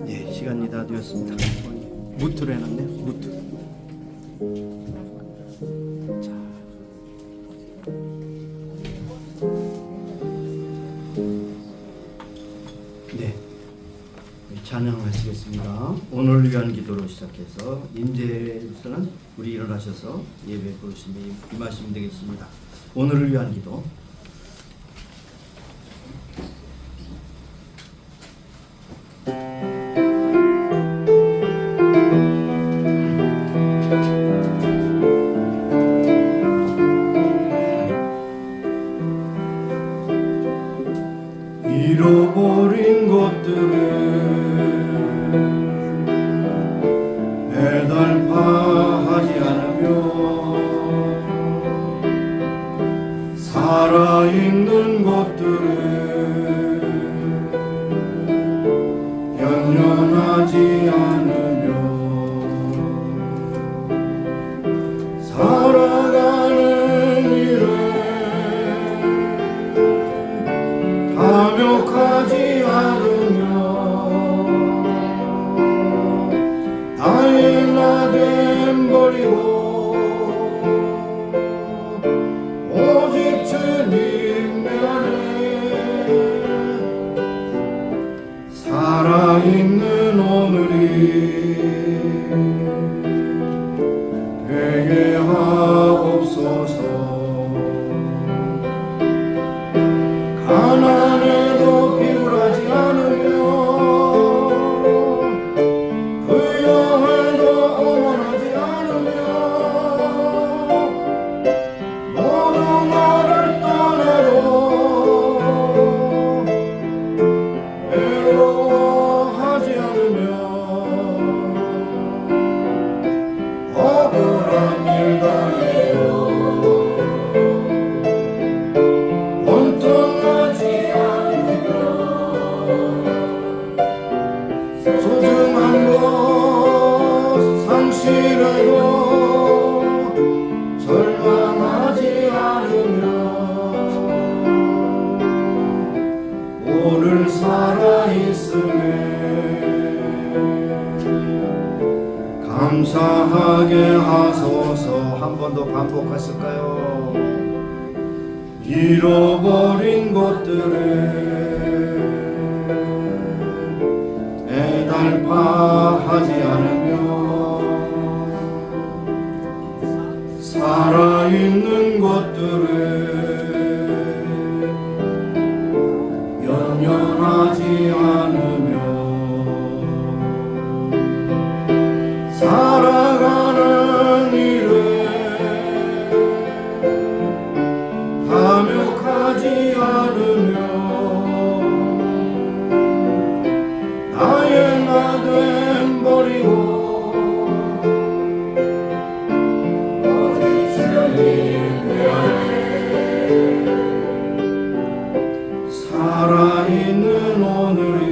예, 시간이 다 되었습니다. 무트로 해놨네요. 무트. 자. 네. 찬양하시겠습니다. 오늘 위한 기도로 시작해서 임재에서는 우리 일어나셔서 예배 부르심에 임하시면 되겠습니다. 오늘을 위한 기도. 잃어버린 것들을 애달파하지 않으며 살아있는 것들을 연연하지 않으며 살아가는 일에 탐욕하지 않으며 나의 나됨 버리고 오직 주님 안에 살아있는 오늘이 되게 하옵소서. 가난에도 비굴하지 않으며 부여해도 어머나지 않으며 모두 나를 떠나도 외로워하지 않으며 억울한 일 당해도 소중한 것 상실해도 절망하지 않으며 오늘 살아있음에 감사하게 하소서. 한 번 더 반복하실까요? 잃어버린 것들을 애달파하지 않으며 살아있는 것들을 연연하지 않으며 살아가는 일에 탐욕하지 않으며 나의 나됨 버리고 오직 주님 내 안에 살아있는 오늘이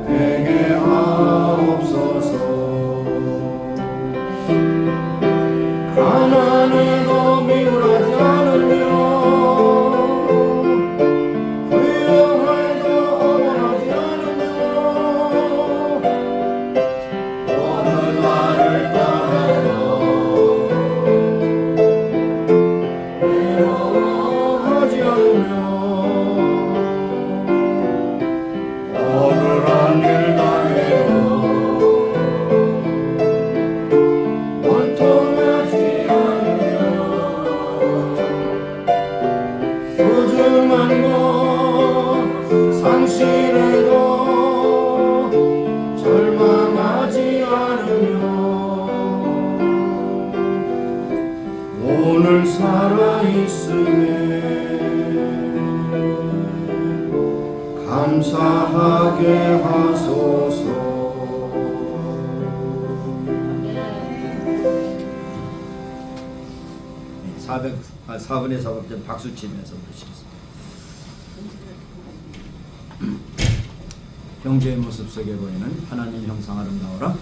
되게 하옵소서. 가난에도 미울하지 않으며 소중한 것 상실해도 절망하지 않으며 오늘 살아있음에 감사하게 하소서. 4분의 4박자 박수 치면서 부르시겠습니다. 형제의 모습 속에 보이는 하나님 형상 아름다워라.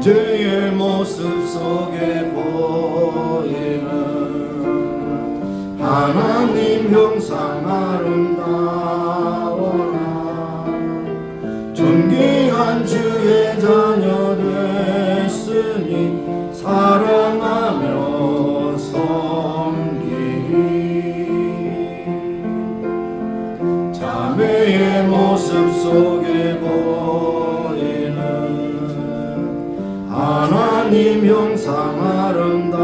임재의 모습 속에 보이는 하나님 형상 아름다워라. 존귀한 주의 자녀 됐으니 사랑하며 섬기리. 자매의 모습 속에 보이는 하나님 형상 아름다워라.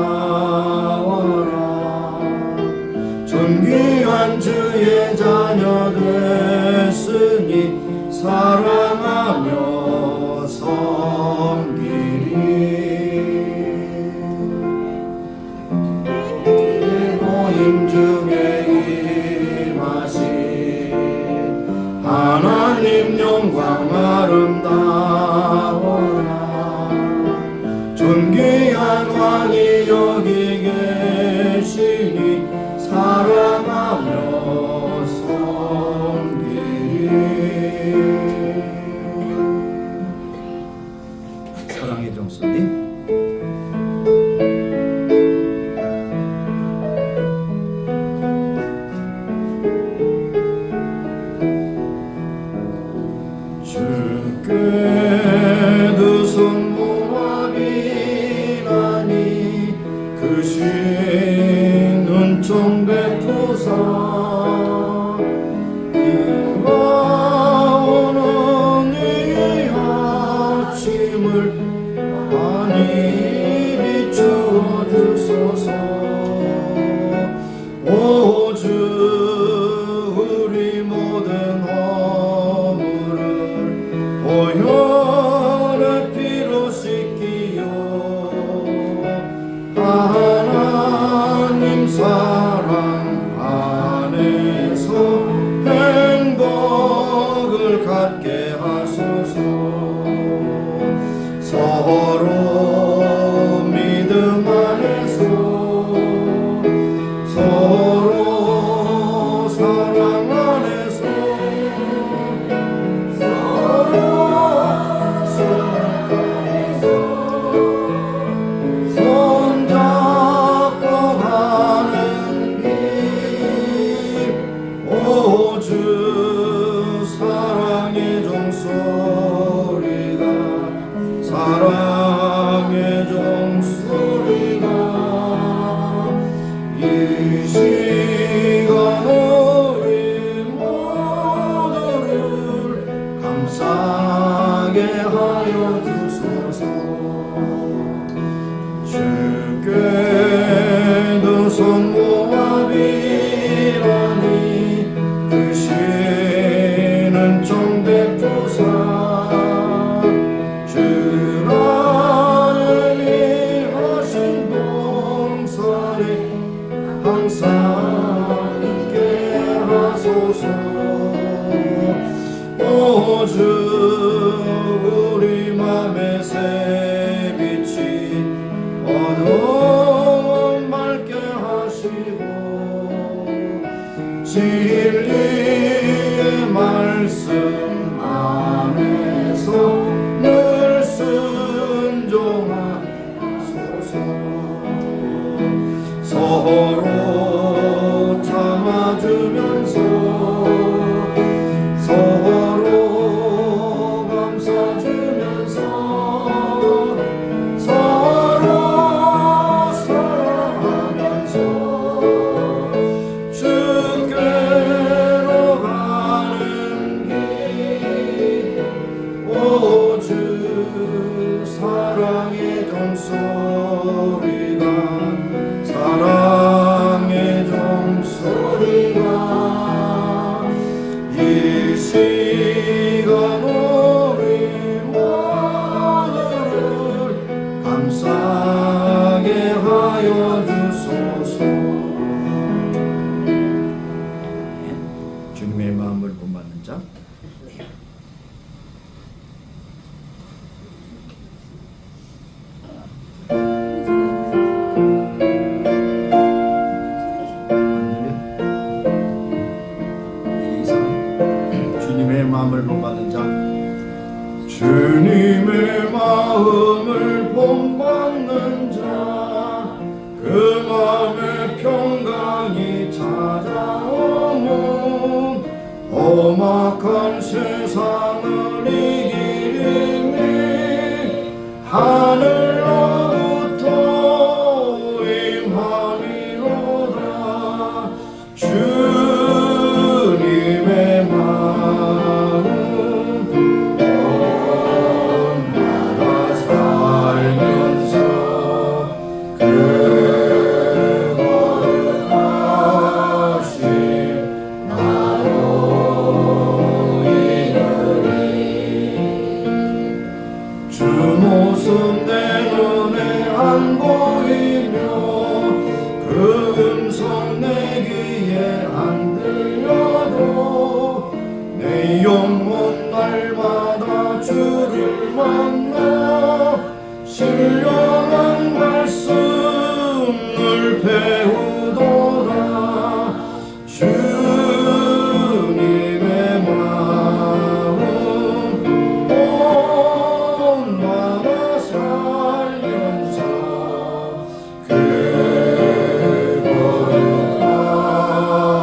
존귀한 주의 자녀 됐으니 사랑하며 섬기리. 모임 중에 임하신 하나님 영광 아름다워라. 존귀한 왕이 여기 계시니 사랑하며 섬기리. 사랑의 종소리. 주께 두 손 모아비나니 그 신 은총 베푸사 인가오는 이 아침을 많이 비추어 주소서. 오 주 우리 모든 허물을 보혈의 피로 씻기요. 하나님 사랑 안에서 행복을 갖게 하소서. 서로 믿음 안에서 서로 사랑 안에서 서로 사랑 안에서 손잡고 가는 길. 오 주 사랑의 종소리가 사랑의 종소리가 이 시간 우리 모두를 감싸게 하여 주소서. 주께 두 손 모아 비라니 그 신은 좀 베푸사 주라는 일하신 봉사에 항상 있게 하소서. 오 주 우리 맘의 새빛이 어두움 맑게 하시고 진리의 말씀 안에서 늘 순종하소서. 서로 참아주면서 서로 감싸주면서 서로 사랑하면서 주께로 가는 길. 오 주 사랑의 종소리가 사랑의 종소리가 이 시간 우리 모두를 감싸게 하여 주소서. 주님의 마음을 본받는 자. 주님의 마음을 본받는 자. 주님의 마음을 험악한 세상을 이기리니 하늘로부터 임하리로다. 주님의 마음 온나라 살면서 그 거룩하신 나로 이르리. 주 모습 내 눈에 안 보이며 그 음성 내 귀에 안 들려도 내 영혼 날마다 주를 만나 신령한 말씀을 배우도다. 주님의 마음 온나라 살면서 그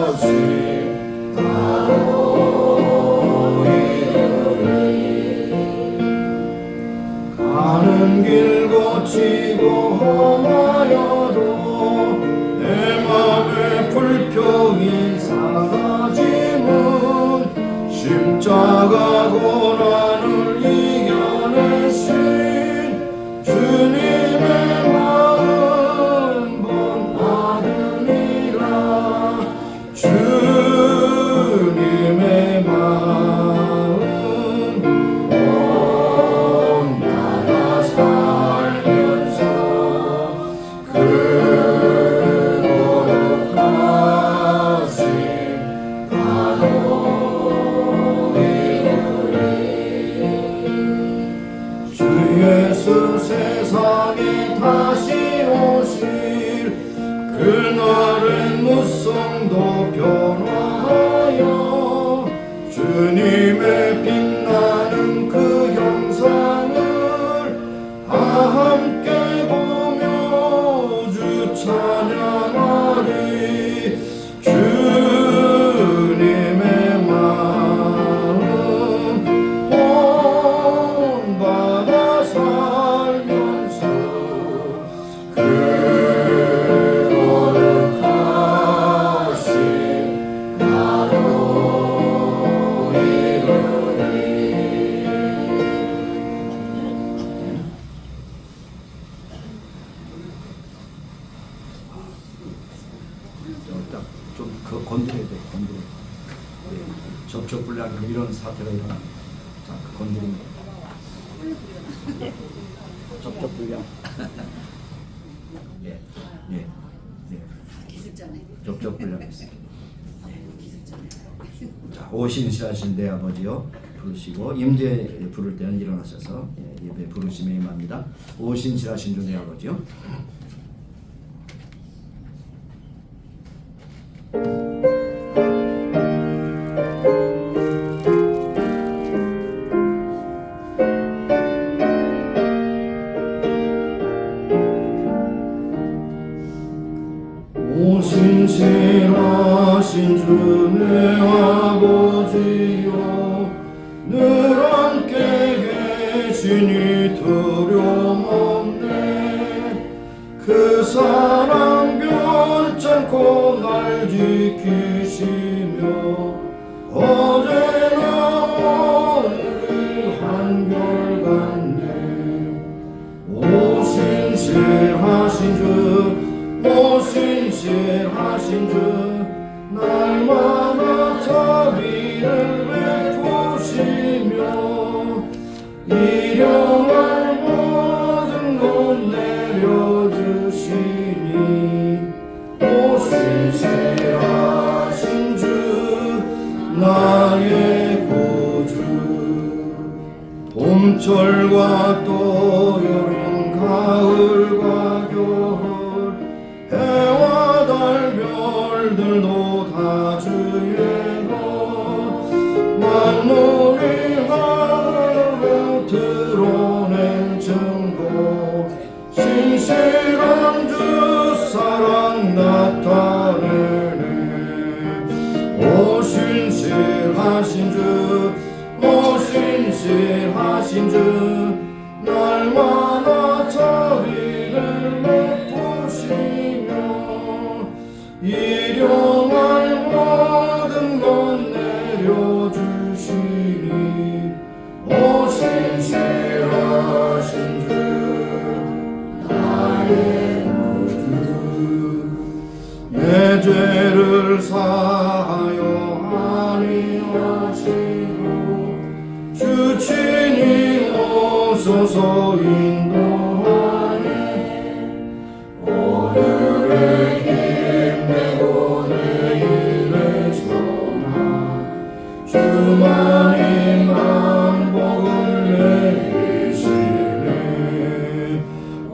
거룩하신 나로 이르리. 가는 길 거치고 험하여도 내 맘에 불평이 사라짐은 십자가 고난을 이겨내신 주님의 마음 본 아들이라. 주님의 마음 온나라 살면서 그 거룩하신 나로 이르리. 주 예수 세상에 다시 오실 그날의 무성도 변화하여 주님의 빛나는 그 형상을 다 함께 보며 주 찬양하리. 주님의 마음 온바다 살면서 그 거룩하신 나로 이르리. 좀 건드려야 돼. 건드려. 접촉불량 이런 사태가 일어나. 자, 건드리면 접촉불량. 예, 예, 예. 접촉불량 있습니다. 자, 오신시하신 내 아버지요 부르시고 임재 부를 때는 일어나셔서 예배 부르심에 임합니다. 오신시하신 주 내 아버지요. 오신실하신 주 내 아버지여 늘 함께 계시니 두려움 없네. 그 사랑 변찮고 날 지키시며 어제나 오늘 한결같네. 오신실하신 주 오신실하신 주 날마다 자비를 베푸시며 일용할 모든 것 내려주시니 오신실하신 주 나의 구주. 봄철과 또 여름 가을과 겨울 해와 달 별들도 다 주의 것. 만물이 하늘로 드러낸 증거 신실한 주 사랑 나타내네. 오신실하신 주소서 인도하네. 오늘의 힘내고 내일의 소망 주만이 만복을 내리시네.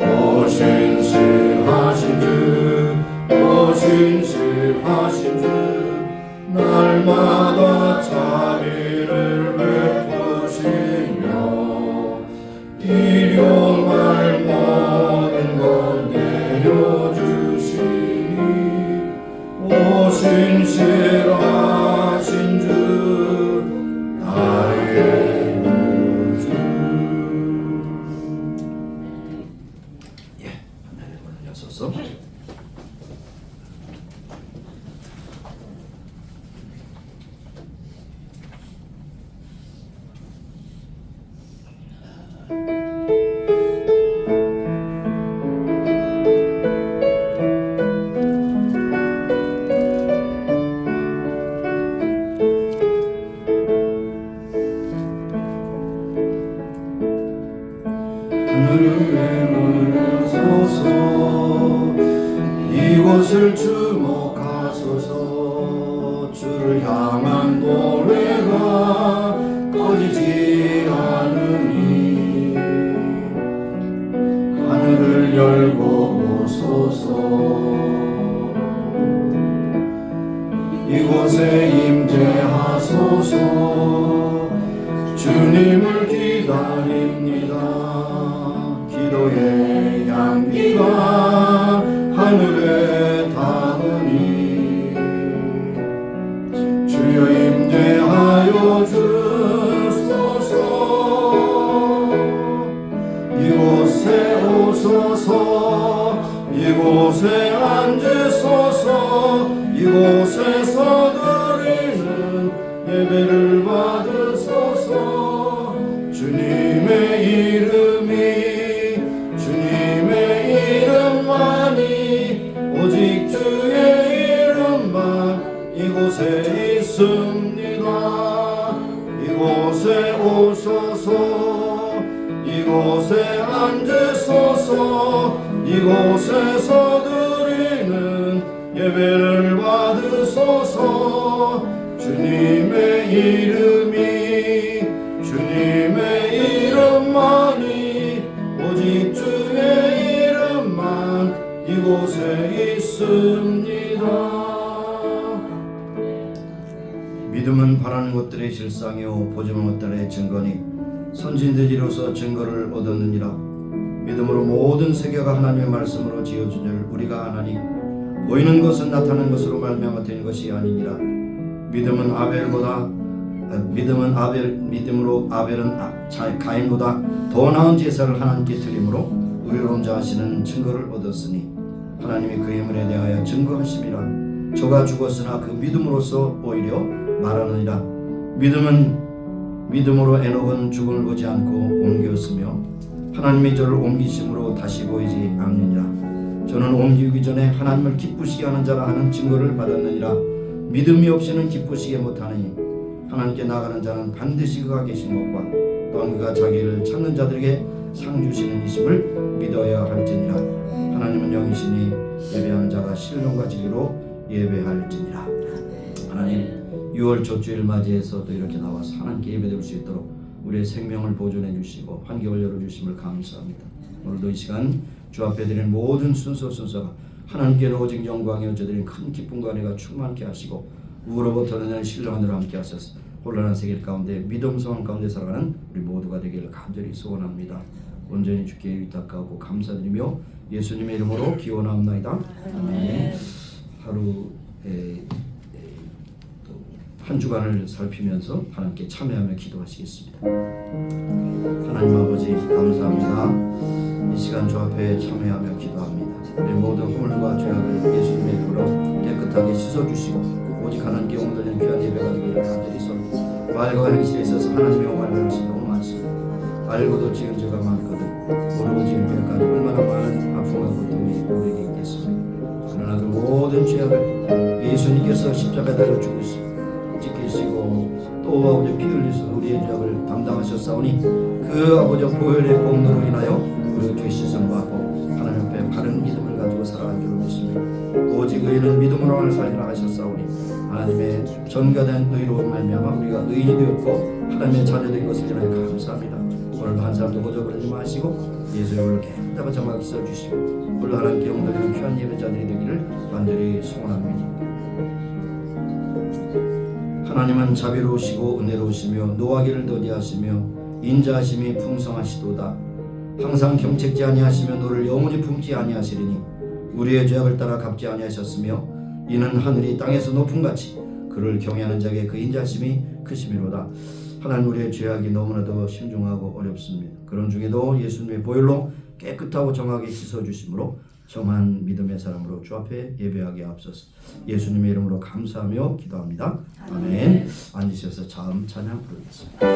오 신실하신 주, 오 신실하신 주, 날마다 자비를 베푸시며 일용할 모든 것 내려주시니. 오 신실하신 주, 나의 구주. 예, 하나님 올려서서 하늘에 올려소서. 이곳을 주목하소서. 주를 향한 노래가 꺼지지 않으니 하늘을 열고 보소서. 이곳에 임재하소서. 주님을 기다립니다. 기도의 향기가 하늘에 닿으니 주여 임재하여 주소서. 이곳에 오소서. 이곳에 앉으소서. 이곳에서 드리는 예배를 받으소서. 주님의 이름이, 주님의 이름만이, 오직 주의 이름만 이곳에 있습니다. 이곳에 오소서. 이곳에 앉으소서. 이곳에서 드리는 예배를 받으소서. 주님의 이름이, 주님의 이름만이, 오직 주의 이름만 이곳에 있습니다. 믿음은 바라는 것들의 실상이요 보지는 것들의 증거니 선진들이로서 증거를 얻었느니라. 믿음으로 모든 세계가 하나님의 말씀으로 지어진 줄 우리가 아나니 보이는 것은 나타나는 것으로 말미암아 된 것이 아니니라. 믿음으로 아벨은 가인보다 더 나은 제사를 하나님께 드림으로 의로운 자 하시는 증거를 얻었으니 하나님이 그 인물에 대하여 증거하심이라. 저가 죽었으나 그 믿음으로써 오히려 말하느니라. 믿음으로 에녹은 죽음을 보지 않고 옮겼으며 하나님이 저를 옮기심으로 다시 보이지 않느니라. 저는 옮기기 전에 하나님을 기쁘시게 하는 자라 하는 증거를 받았느니라. 믿음이 없이는 기쁘시게 못하느니 하나님께 나가는 자는 반드시 그가 계신 것과 또한 그가 자기를 찾는 자들에게 상 주시는 이심을 믿어야 할지니라. 하나님은 영이시니 예배하는 자가 신령과 진리로 예배할지니라. 하나님 6월 첫 주일 맞이해서도 이렇게 나와서 하나님께 예배드릴 수 있도록 우리의 생명을 보존해 주시고 환경을 열어주심을 감사합니다. 오늘도 이 시간 주 앞에 드리는 모든 순서가 하나님께로 오직 영광이어 저들은 큰 기쁨과 은혜가 충만케 하시고 우로부터는 신령하느라 함께 하셔서 혼란한 세계 가운데 믿음 소망 가운데 살아가는 우리 모두가 되기를 간절히 소원합니다. 온전히 주께 위탁하고 감사드리며 예수님의 이름으로 기원합나이다. 아멘. 하루에 한 주간을 살피면서 하나님께 참여하며 기도하시겠습니다. 하나님 아버지 감사합니다. 이 시간 주 앞에 참여하며 기도합니다. 우리 모든 허물과 죄악을 예수님의 이름으로 깨끗하게 씻어주시고 오직 하나님께 영광되는 귀한 예배가 되기를 간절히 소원합니다. 말과 행실에 있어서 하나님의 영광을 하시 너무 많습니다. 알고도 지은 죄가 많거든 모르고 지은 죄까지 얼마나 많은 아픔과 고통이 우리에게 있겠습니까? 그러나 그 모든 죄악을 예수님께서 십자가에 달려 죽으시고 지키시고 또 또 아버지 피 흘리셔서 우리의 죄악을 담당하셨사오니 그 아버지 보혈의 공로로 인하여 우리가 죄 씻음 받고 하나님 앞에 바른 믿음을 가지고 살아갈 줄을 믿습니다. 오직 의인은 믿음으로만 살리라 하셨사오니 하나님의 전가된 의로 말미암아 우리가 의인이 되었고 하나님의 자녀된 것을 인하여 감사합니다. 오늘도 한 사람도 거저버리지 마시고 예수의 오늘 깨끗하고 정확히 써주시고 오늘 하나님께 영광되는 귀한 예배자들이 되기를 간절히 소원합니다. 하나님은 자비로우시고 은혜로우시며 노하기를 더디하시며 인자하심이 풍성하시도다. 항상 경책지 아니하시며 너를 영원히 품지 아니하시리니 우리의 죄악을 따라 갚지 아니하셨으며 이는 하늘이 땅에서 높음같이 그를 경외하는 자에게 그 인자하심이 크심이로다. 하나님 우리의 죄악이 너무나도 심중하고 어렵습니다. 그런 중에도 예수님의 보혈로 깨끗하고 정하게 씻어주심으로 정한 믿음의 사람으로 주 앞에 예배하게 앞서서 예수님의 이름으로 감사하며 기도합니다. 아멘. 앉으셔서 다음 찬양 부르겠습니다.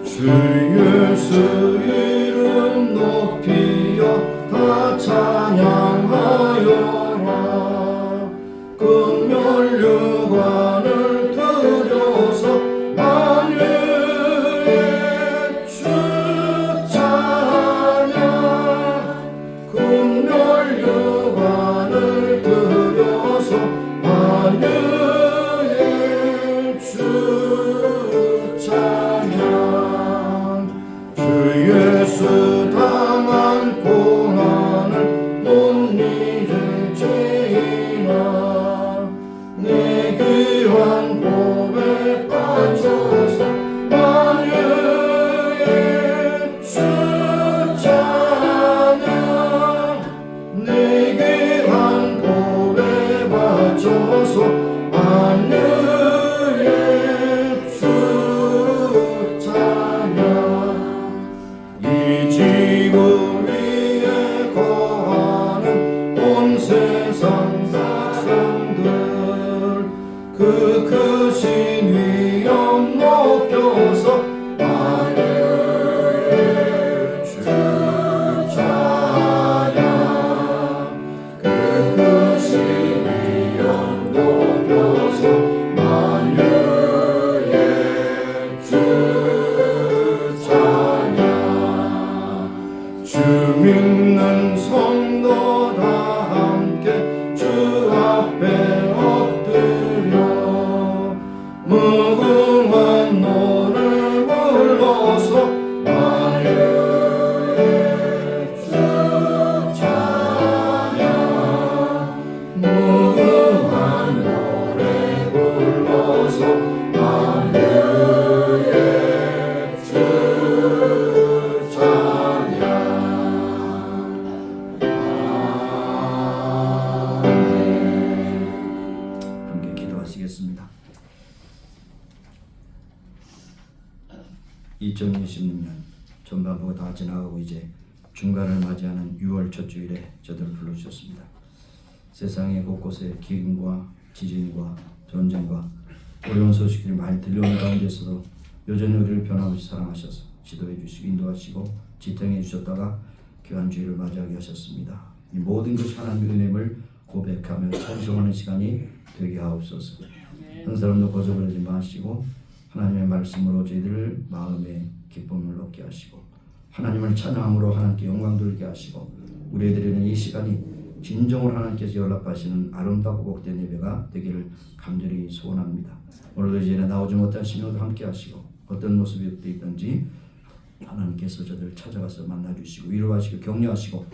주 예수 이름 높이여 다 찬양하여라. 금멸류관을 들여서 만유의 주 찬양. 금멸류관을 들여서 만유의 주 찬양. 주 예수 당한 고난을 못 잊을 죄인아 내 귀한 복에 빠져서 만유의 주 찬양. 내 귀한 복에 빠져서 만유의 주 찬양. 이 지구 위에 거하는 온 세상 백성들 그 크신 위엄 높여서 만유의 주 찬양. 그 크신 위엄 높여서 만유의 주 찬양. 주 믿는 성도 다 함께 주 앞에 엎드려 무궁한 노래 불러서 만유의 주 찬양. 무궁한 노래 불러서 만유의 주 찬양. 함께 기도하시겠습니다. 2026년 전반부가 다 지나가고 이제 중간을 맞이하는 6월 첫 주일에 저들을 불러주셨습니다. 세상의 곳곳에 기근과 지진과 전쟁과 어려운 소식들이 많이 들려오는 가운데서도 여전히 우리를 변함없이 사랑하셔서 지도해 주시고 인도하시고 지탱해 주셨다가 귀한 주일을 맞이하게 하셨습니다. 이 모든 것이 하나님의 은혜를 고백하며 찬송하는 시간이 되게 하옵소서. 한 사람도 거저버리지 마시고 하나님의 말씀으로 저희들 마음에 기쁨을 얻게 하시고 하나님을 찬양함으로 하나님께 영광 돌리게 하시고 우리의 드리는 이 시간이 진정으로 하나님께서 연락하시는 아름답고 복된 예배가 되기를 간절히 소원합니다. 오늘도 이제 나오지 못한 신호도 함께 하시고 어떤 모습이 있든지 하나님께서 저들을 찾아가서 만나주시고 위로하시고 격려하시고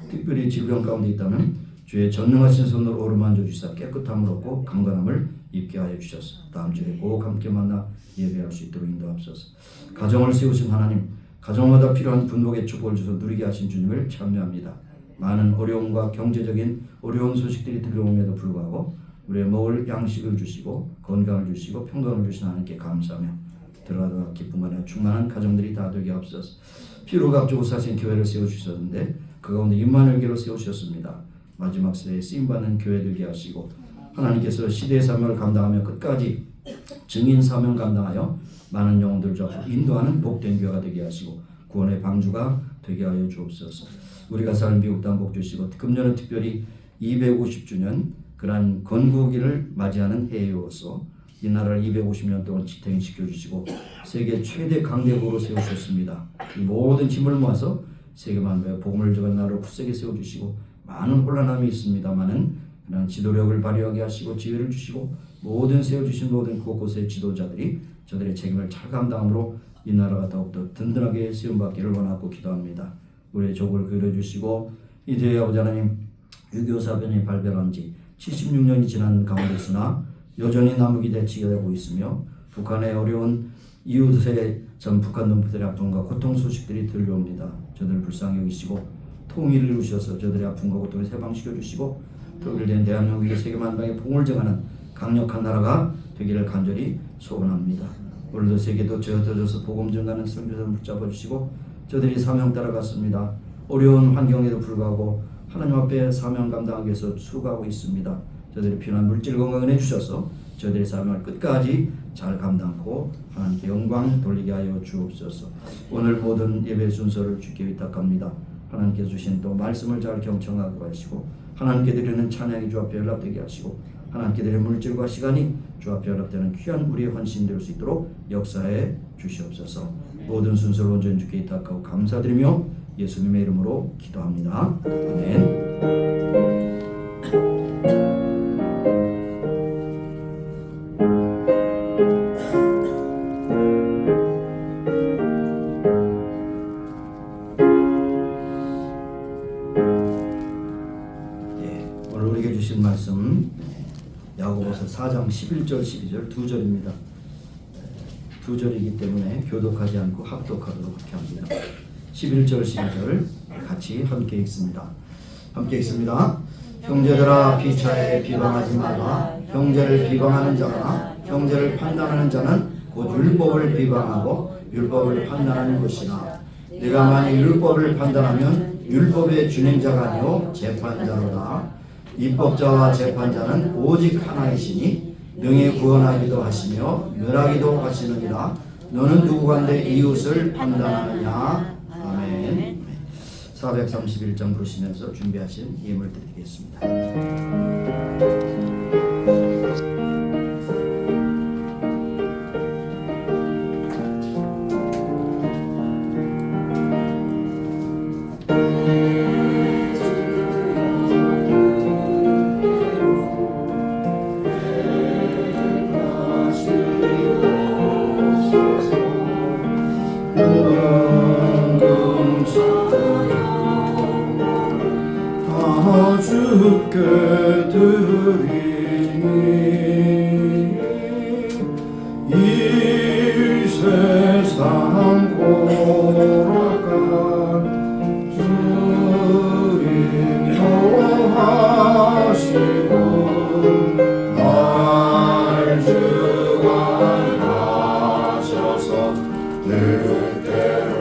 특별히 질병 가운데 있다면 주의 전능하신 손으로 오르만져 주사 깨끗함을 얻고 강건함을 입게 하여 주셔서 다음 주에 꼭 함께 만나 예배할 수 있도록 인도하옵소서. 가정을 세우신 하나님, 가정마다 필요한 분복의 축복을 주셔서 누리게 하신 주님을 찬미합니다. 많은 어려움과 경제적인 어려운 소식들이 들려옴에도 불구하고 우리의 먹을 양식을 주시고 건강을 주시고 평강을 주신 하나님께 감사하며 들어가다 기쁨과 충만한 가정들이 다 되게 하옵소서. 피로 값주고 사신 교회를 세워주셨는데 그 가운데 임마누엘 교회를 세우셨습니다. 마지막 세대에 쓰임받는 교회 되게 하시고 하나님께서 시대의 사명을 감당하며 끝까지 증인 사명 감당하여 많은 영혼들을 잡고 인도하는 복된 교회가 되게 하시고 구원의 방주가 되게 하여 주옵소서. 우리가 살 미국 땅 복 주시고 금년은 특별히 250주년 그러한 건국일을 맞이하는 해이어서 이 나라를 250년 동안 지탱시켜 주시고 세계 최대 강대국으로 세우셨습니다. 이 모든 힘을 모아서 세계 만국에 복음을 전하는 나라로 굳세게 세워주시고 많은 혼란함이 있습니다만은 그런 지도력을 발휘하게 하시고 지혜를 주시고 모든 세워주신 모든 그곳의 지도자들이 저들의 책임을 잘 감당함으로 이 나라가 더욱더 든든하게 세움받기를 원하고 기도합니다. 우리의 족을 그려주시고 이제 아버지 하나님 유교사변이 발별한 지 76년이 지난 가운데 있으나 여전히 남북이 대치가 되고 있으며 북한의 어려운 이웃의 전 북한 농부들의 아픔과 고통 소식들이 들려옵니다. 저들을 불쌍히 여기시고 통일을 이루셔서 저들의 아픔과 고통을 해방시켜 주시고 독일된 대한민국이 세계 만방에 복음을 전하는 강력한 나라가 되기를 간절히 소원합니다. 오늘도 세계도 젖어져서 복음 전하는 선교사를 붙잡아 주시고 저들이 사명 따라갔습니다. 어려운 환경에도 불구하고 하나님 앞에 사명 감당하기 위해서 수고하고 있습니다. 저들이 필요한 물질 건강을 해주셔서 저들의 삶을 끝까지 잘 감당하고 하나님께 영광 돌리게 하여 주옵소서. 오늘 모든 예배 순서를 주께 위탁합니다. 하나님께 주신 또 말씀을 잘 경청하고 하시고 하나님께 드리는 찬양이 주 앞에 연락되게 하시고 하나님께 드리는 물질과 시간이 주 앞에 연락되는 귀한 우리의 헌신 될 수 있도록 역사해 주시옵소서. 모든 순서를 온전히 주께 위탁하고 감사드리며 예수님의 이름으로 기도합니다. 아멘. 오늘 우리에게 주신 말씀 야고보서 4장 11절 12절 두 절입니다. 두 절이기 때문에 교독하지 않고 합독하도록 그렇게 합니다. 11절 12절 같이 함께 읽습니다. 함께 읽습니다. 형제들아 피차에 비방하지 말라. 형제를 비방하는 자나 형제를 판단하는 자는 곧 율법을 비방하고 율법을 판단하는 것이나 내가 만일 율법을 판단하면 율법의 준행자가 아니요 재판자로다. 입법자와 재판자는 오직 하나이시니 능히 구원하기도 하시며 멸하기도 하시느니라. 너는 누구간데 이웃을 판단하느냐. 아멘. 431장 부르시면서 준비하신 예물 드리겠습니다. 주께 드리니 이 세상 고락한 주님 도하시고 날 주관하셔서 뜻대로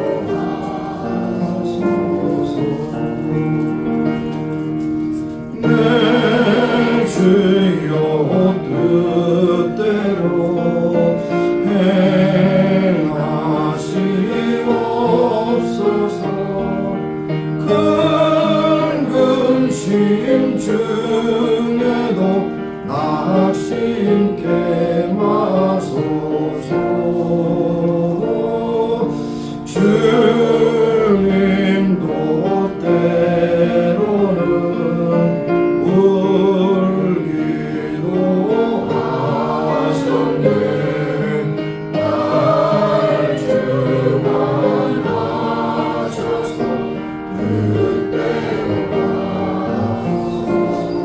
내 주여 뜻대로 행하시옵소서. 큰 근심 중에도 낙심케 마소서. 주님도 때로는 울기도 하셨네. 날 주관하셔서 뜻대로.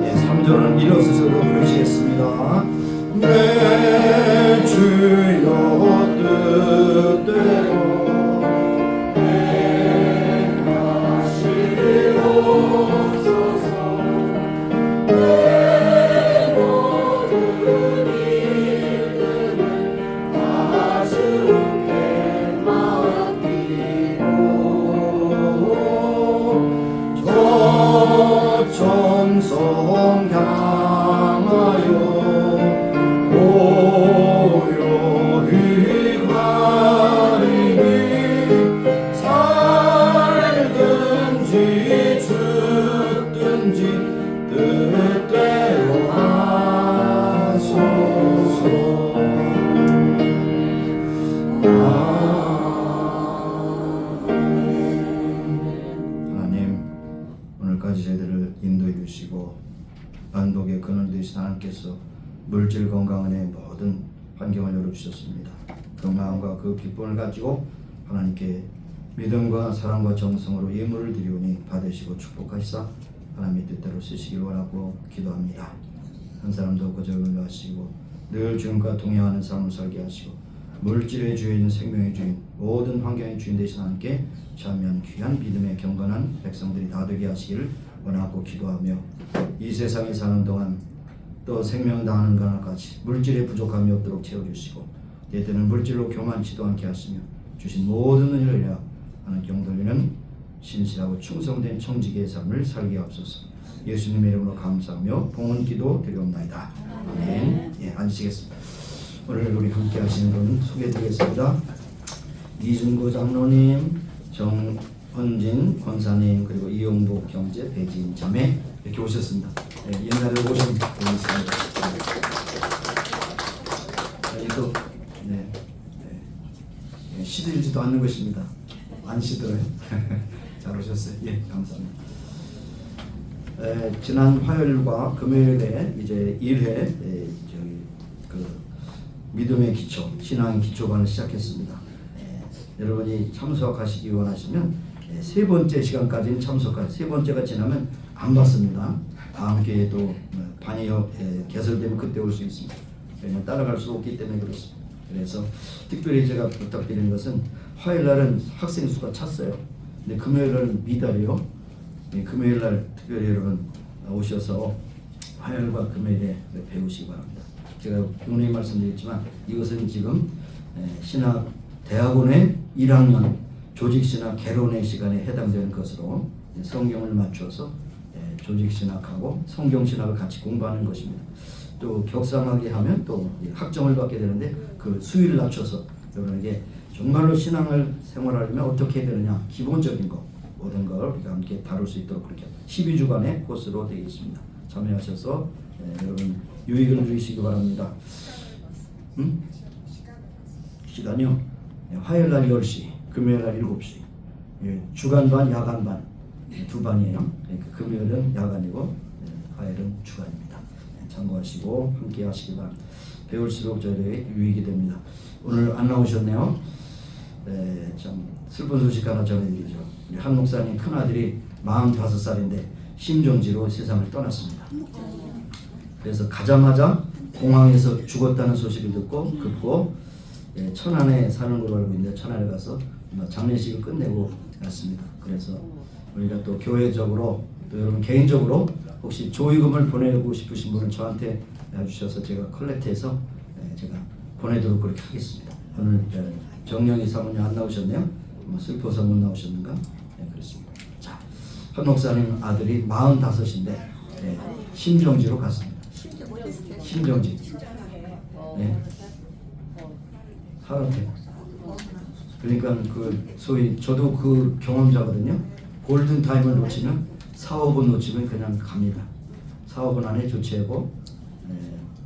3절은 일어서서도 부르시겠습니다. 내 주여 뜻대로 천성 향하여 고요히 가리니 살들 만독의 근원 되신 하나님께서 물질 건강은의 모든 환경을 열어주셨습니다. 그 마음과 그 기쁨을 가지고 하나님께 믿음과 사랑과 정성으로 예물을 드리오니 받으시고 축복하시사 하나님의 뜻대로 쓰시길 원하고 기도합니다. 한 사람도 거절을 하시고 늘 주님과 동행하는 삶을 살게 하시고 물질의 주인, 생명의 주인, 모든 환경의 주인 되신 하나님께 참여한 귀한 믿음의 경건한 백성들이 다 되게 하시기를 원하고 기도하며 이 세상에 사는 동안 또 생명을 다하는 것과 같이 물질의 부족함이 없도록 채워주시고 때때는 물질로 교만치도 않게 하시며 주신 모든 은혜를 위하여 하나님 영돌리는 신실하고 충성된 청지기의 삶을 살게 하옵소서. 예수님의 이름으로 감사하며 봉헌 기도 드리옵나이다. 아멘. 예, 앉으시겠습니다. 오늘 우리 함께 하시는 분 소개드리겠습니다. 이준구 장로님, 정헌진 권사님, 그리고 이용복 경제 배지인 자매 이렇게 오셨습니다. 네, 옛날에 오신 분이 있습니다. 또 시들지도 않는 것입니다. 안 시들어요. 잘 오셨어요. 예, 감사합니다. 지난 화요일과 금요일에 이제 1회 그 믿음의 기초, 신앙 기초반을 시작했습니다. 여러분이 참석하시기 원하시면 세 번째 시간까지는 참석하세요. 세 번째가 지나면 안 받습니다. 다음 기회에도 반이 개설되면 그때 올 수 있습니다. 왜냐하면 따라갈 수 없기 때문에 그렇습니다. 그래서 특별히 제가 부탁드리는 것은 화요일 날은 학생 수가 찼어요. 근데 금요일 날은 미달이요. 금요일 날 특별히 여러분 오셔서 화요일과 금요일에 배우시기 바랍니다. 제가 오늘 말씀드렸지만 이것은 지금 신학 대학원의 1학년 조직신학 개론의 시간에 해당되는 것으로 성경을 맞춰서 조직신학하고 성경신학을 같이 공부하는 것입니다. 또 격상하게 하면 또 학점을 받게 되는데 그 수위를 낮춰서 여러분에게 정말로 신앙을 생활하려면 어떻게 해야 되느냐 기본적인 것 모든 걸 우리가 함께 다룰 수 있도록 그렇게 12주간의 코스로 되어 있습니다. 참여하셔서 여러분 유익을 누리시기 바랍니다. 시간이요? 화요일 날 10시, 금요일 날 7시, 주간반, 야간반 두 반이에요. 그러니까 금요일은 야간이고 화요일은 주간입니다. 참고하시고 함께 하시기 바랍니다. 배울수록 저희에게 유익이 됩니다. 오늘 안 나오셨네요. 참 슬픈 소식 하나 전해드리죠. 우리 한 목사님 큰아들이 45살인데 심정지로 세상을 떠났습니다. 그래서 가자마자 공항에서 죽었다는 소식을 듣고 급고 천안에 사는 걸로 알고 있는데 천안에 가서 장례식을 끝내고 갔습니다. 그래서 우리가 또 교회적으로 또 여러분 개인적으로 혹시 조의금을 보내고 싶으신 분은 저한테 주셔서 제가 컬렉트해서 제가 보내도록 그렇게 하겠습니다. 오늘 정영희 사모님 안 나오셨네요. 슬퍼서 못 나오셨는가? 네, 그렇습니다. 자, 한 목사님 아들이 45인데 심정지로 갔습니다. 심정지. 네. 하루태. 그러니까 그 소위 저도 그 경험자거든요. 골든 타임을 놓치면 4~5분 놓치면 그냥 갑니다. 4~5분 안에 조치하고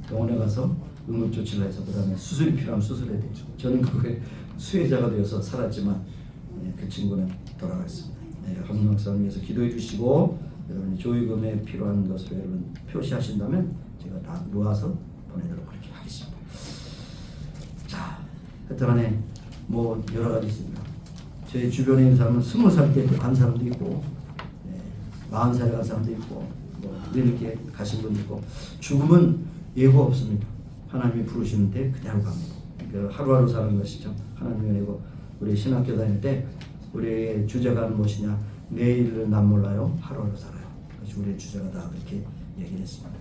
병원에 가서 응급조치를 해서 그다음에 수술이 필요하면 수술해야 되죠. 저는 그게 수혜자가 되어서 살았지만 그 친구는 돌아갔습니다. 한 목사님 위해서 기도해 주시고 여러분이 조의금에 필요한 것을 여러분 표시하신다면 제가 다 모아서 보내도록 그렇게 하겠습니다. 자, 하여튼 간에 뭐 여러 가지 있습니다. 제 주변에 있는 사람은 20살 때 간 사람도 있고 40살에 간 사람도 있고 뭐 이렇게 가신 분도 있고 죽음은 예고 없습니다. 하나님이 부르시는데 그대로 갑니다. 그러니까 하루하루 사는 것이죠. 하나님이 아니고 우리 신학교 다닐 때 우리의 주제가 무엇이냐 내일은 난 몰라요 하루하루 살아요. 그래서 우리의 주제가 다 그렇게 얘기를 했습니다.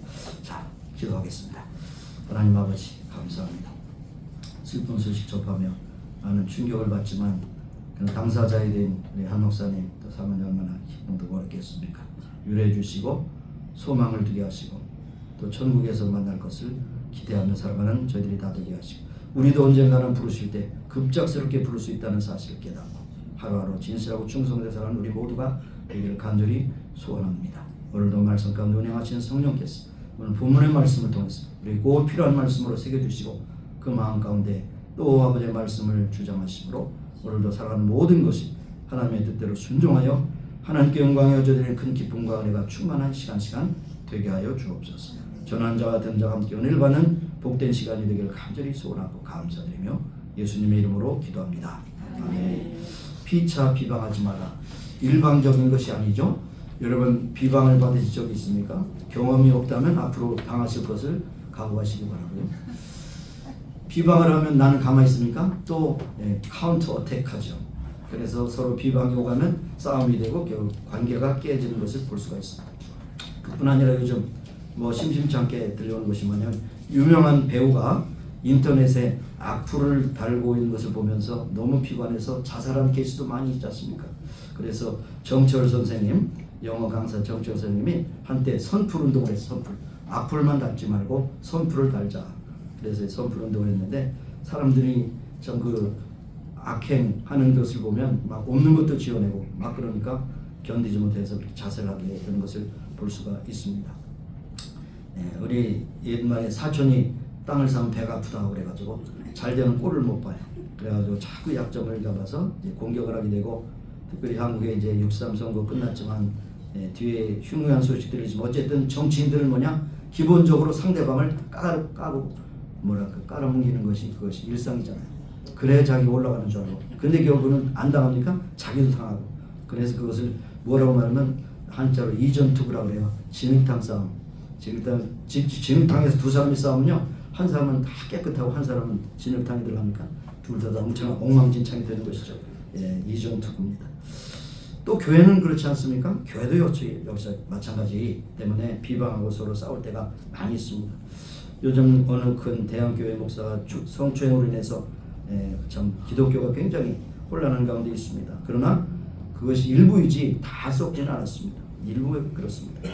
자, 기도하겠습니다. 하나님 아버지 감사합니다. 슬픈 소식 접하며 많은 충격을 받지만 당사자에 대한 우리 한 목사님 또 사모님 얼마나 힘도 어렵겠습니까? 유래해 주시고 소망을 두게 하시고 또 천국에서 만날 것을 기대하며 살아가는 저희들이 다 되게 하시고 우리도 언젠가는 부르실 때 급작스럽게 부를 수 있다는 사실을 깨닫고 하루하루 진실하고 충성되어 살아가는 우리 모두가 되기를 간절히 소원합니다. 오늘도 말씀 가운데 운행하시는 성령께서 오늘 본문의 말씀을 통해서 우리 꼭 필요한 말씀으로 새겨주시고 그 마음 가운데 또 아버지의 말씀을 주장하심으로 오늘도 살아가는 모든 것이 하나님의 뜻대로 순종하여 하나님께 영광이 어져드리는 큰 기쁨과 은혜가 충만한 시간 되게 하여 주옵소서. 전한 자와 듣는 자와 함께 은혜를 받는 복된 시간이 되기를 간절히 소원하고 감사드리며 예수님의 이름으로 기도합니다. 아멘. 피차 비방하지 마라. 일방적인 것이 아니죠. 여러분 비방을 받으신 적이 있습니까? 경험이 없다면 앞으로 당하실 것을 각오하시기 바라고요. 비방을 하면 나는 가만히 있습니까? 또 카운터 어택하죠. 그래서 서로 비방이 오가면 싸움이 되고 결국 관계가 깨지는 것을 볼 수가 있습니다. 그뿐 아니라 요즘 심심치 않게 들려오는 것이 뭐냐면 유명한 배우가 인터넷에 악플을 달고 있는 것을 보면서 너무 피곤해서 자살한 케이스도 많이 있지 않습니까? 그래서 정철 선생님, 영어 강사 정철 선생님이 한때 선풀 운동을 했어요. 선풀. 악플만 달지 말고 선풀을 달자. 그래서 선풀 운동을 했는데 사람들이 참 그 악행하는 것을 보면 막 없는 것도 지어내고 막 그러니까 견디지 못해서 자살하게 되는 것을 볼 수가 있습니다. 우리 옛말에 사촌이 땅을 사면 배가 아프다고 그래가지고 잘 되는 꼴을 못 봐요. 그래가지고 자꾸 약점을 잡아서 이제 공격을 하게 되고 특별히 한국에 이제 6.3 선거 끝났지만 뒤에 흉흉한 소식들이 있지만 어쨌든 정치인들은 뭐냐 기본적으로 상대방을 까고 깔아뭉기는 것이 그것이 일상이잖아요. 그래야 자기 올라가는 줄 알고. 근데 결국은 안 당합니까? 자기도 당하고. 그래서 그것을 뭐라고 말하면 한자로 이전투구라고 그래요. 진흙탕 싸움. 진흙탕에서 두 사람이 싸우면요. 한 사람은 다 깨끗하고 한 사람은 진흙탕에 들어갑니까? 둘 다 엄청난 엉망진창이 되는 것이죠. 이전투구입니다. 또 교회는 그렇지 않습니까? 교회도 역시 마찬가지 때문에 비방하고 서로 싸울 때가 많이 있습니다. 요즘 어느 큰 대형교회 목사가 성추행으로 인해서 참 기독교가 굉장히 혼란한 가운데 있습니다. 그러나 그것이 일부이지 다 썩지는 않았습니다. 일부 그렇습니다.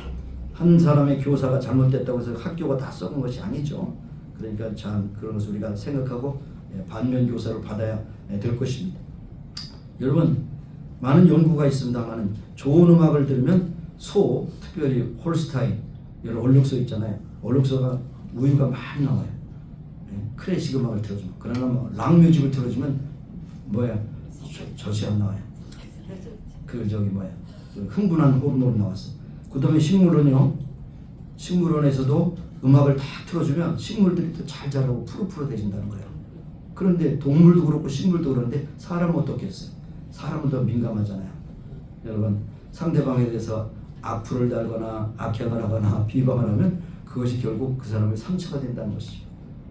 한 사람의 교사가 잘못됐다고 해서 학교가 다 썩은 것이 아니죠. 그러니까 참 그런 것을 우리가 생각하고 반면 교사를 받아야 될 것입니다. 여러분 많은 연구가 있습니다만 좋은 음악을 들으면 특별히 홀스타인 여러 얼룩소 있잖아요. 얼룩소가 우유가 많이 나와요. 클래식 음악을 틀어주면 그러나 락뮤직을 틀어주면 젖이 안 나와요. 흥분한 호르몬이 나왔어. 그 다음에 식물원에서도 음악을 딱 틀어주면 식물들이 더 잘 자라고 푸르푸르해진다는 거예요. 그런데 동물도 그렇고 식물도 그런데 사람은 어떻겠어요? 사람은 더 민감하잖아요. 여러분 상대방에 대해서 악플을 달거나 악행을 하거나 비방을 하면 그것이 결국 그 사람의 상처가 된다는 것이죠.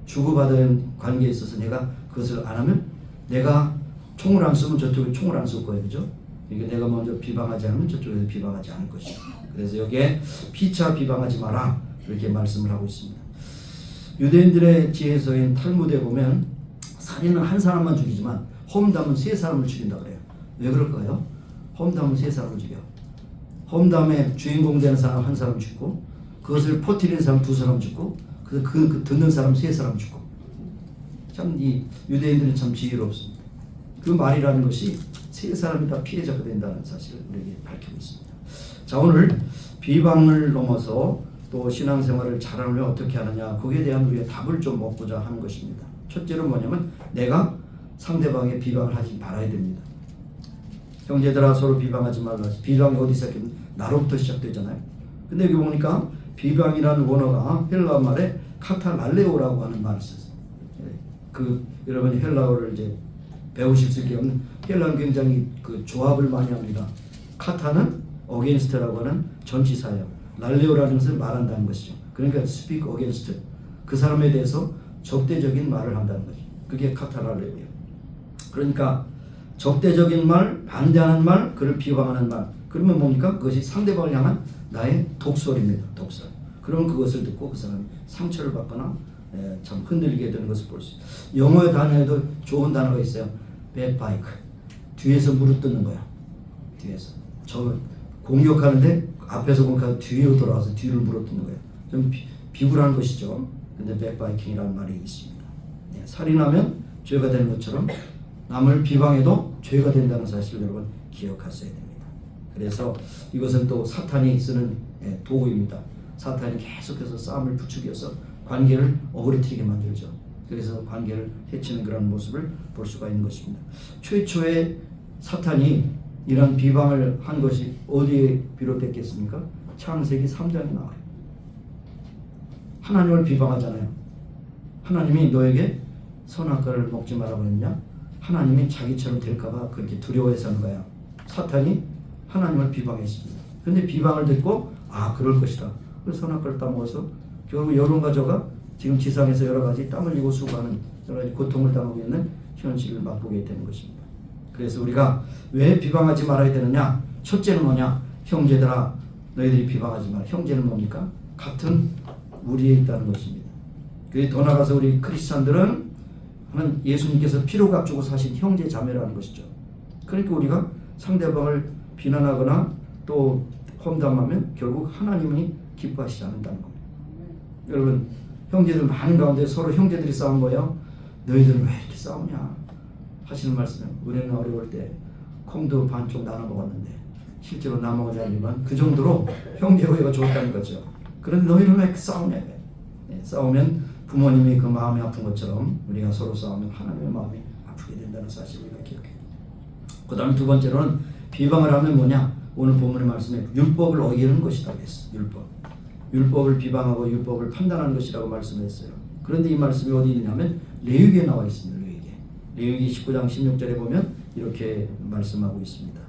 주고받은 관계에 있어서 내가 그것을 안 하면 내가 총을 안 쏘면 저쪽에 총을 안 쏠 거예요. 그죠? 그러니까 내가 먼저 비방하지 않으면 저쪽에서 비방하지 않을 것이죠. 그래서 여기에 피차 비방하지 마라 이렇게 말씀을 하고 있습니다. 유대인들의 지혜서인 탈무드에 보면 살인은 한 사람만 죽이지만 험담은 세 사람을 죽인다 그래요. 왜 그럴까요? 험담은 세 사람을 죽여. 험담의 주인공 되는 사람 한 사람 죽고 그것을 퍼뜨리는 사람 두 사람 죽고 그 듣는 사람 세 사람 죽고. 참 이 유대인들은 참 지혜롭습니다. 그 말이라는 것이 세 사람이 다 피해자가 된다는 사실을 우리에게 밝히고 있습니다. 자, 오늘 비방을 넘어서 또 신앙생활을 잘하려면 어떻게 하느냐, 거기에 대한 우리의 답을 좀 얻고자 하는 것입니다. 첫째로 뭐냐면 내가 상대방의 비방을 하지 말아야 됩니다. 형제들아 서로 비방하지 말라. 비방이 어디 시작했냐? 나로부터 시작되잖아요. 근데 여기 보니까 비방이라는 원어가 헬라 말에 카타랄레오라고 하는 말을 썼어요. 여러분이 헬라어를 이제 배우실 수 있게 하면 헬라는 굉장히 그 조합을 많이 합니다. 카타는 어게인스트라고 하는 전치사예요. 랄레오라는 것을 말한다는 것이죠. 그러니까 speak against 그 사람에 대해서 적대적인 말을 한다는 거죠. 그게 카타랄레오예요. 그러니까 적대적인 말, 반대하는 말, 그를 비방하는 말. 그러면 뭡니까? 그것이 상대방을 향한 나의 독설입니다. 독설. 그러면 그것을 듣고 그 사람이 상처를 받거나 참 흔들리게 되는 것을 볼 수 있어요. 영어의 단어에도 좋은 단어가 있어요. backbite. 뒤에서 물어뜯는 거야. 뒤에서. 저 공격하는데 앞에서 공격하고 뒤로 돌아와서 뒤를 물어뜯는 거예요. 좀 비굴한 것이죠. 근데 backbiting이라는 말이 있습니다. 살인하면 죄가 되는 것처럼 남을 비방해도 죄가 된다는 사실을 여러분 기억하셔야 됩니다. 그래서 이것은 또 사탄이 쓰는 도구입니다. 사탄이 계속해서 싸움을 부추겨서 관계를 어그러뜨리게 만들죠. 그래서 관계를 해치는 그런 모습을 볼 수가 있는 것입니다. 최초에 사탄이 이런 비방을 한 것이 어디에 비롯됐겠습니까? 창세기 3장에 나와요. 하나님을 비방하잖아요. 하나님이 너에게 선악과를 먹지 말라고 했냐? 하나님이 자기처럼 될까봐 그렇게 두려워해서 하는 거야. 사탄이 하나님을 비방했습니다. 근데 비방을 듣고 그럴 것이다. 그래서 선악과를 따먹어서 결국 여론 가져가 지금 지상에서 여러 가지 땀 흘리고 수고하는 여러 가지 고통을 당하고 있는 현실을 맛보게 되는 것입니다. 그래서 우리가 왜 비방하지 말아야 되느냐? 첫째는 뭐냐? 형제들아 너희들이 비방하지 마라. 형제는 뭡니까? 같은 우리에 있다는 것입니다. 그게 더 나가서 우리 크리스찬들은 하는 예수님께서 피로 값주고 사신 형제 자매라는 것이죠. 그러니까 우리가 상대방을 비난하거나 또 험담하면 결국 하나님이 기뻐하시지 않는다는 겁니다. 여러분 형제들 많은 가운데 서로 형제들이 싸운 거예요. 너희들은 왜 이렇게 싸우냐 하시는 말씀은 우리는 어려울 때 콩도 반쪽 나눠 먹었는데 실제로 나눠먹지 않지만 그 정도로 형제회가 좋았다는 거죠. 그런데 너희는 왜 이렇게 싸우냐. 싸우면 부모님이 그 마음이 아픈 것처럼 우리가 서로 싸우면 하나님의 마음이 아프게 된다는 사실을 우리가 기억해야 돼요. 그 다음 두 번째로는 비방을 하면 뭐냐? 오늘 본문의 말씀에 율법을 어기는 것이라고 했어요. 율법을 비방하고 율법을 판단하는 것이라고 말씀했어요. 그런데 이 말씀이 어디 있느냐면 레위기에 나와 있습니다. 레위기 19장 16절에 보면 이렇게 말씀하고 있습니다.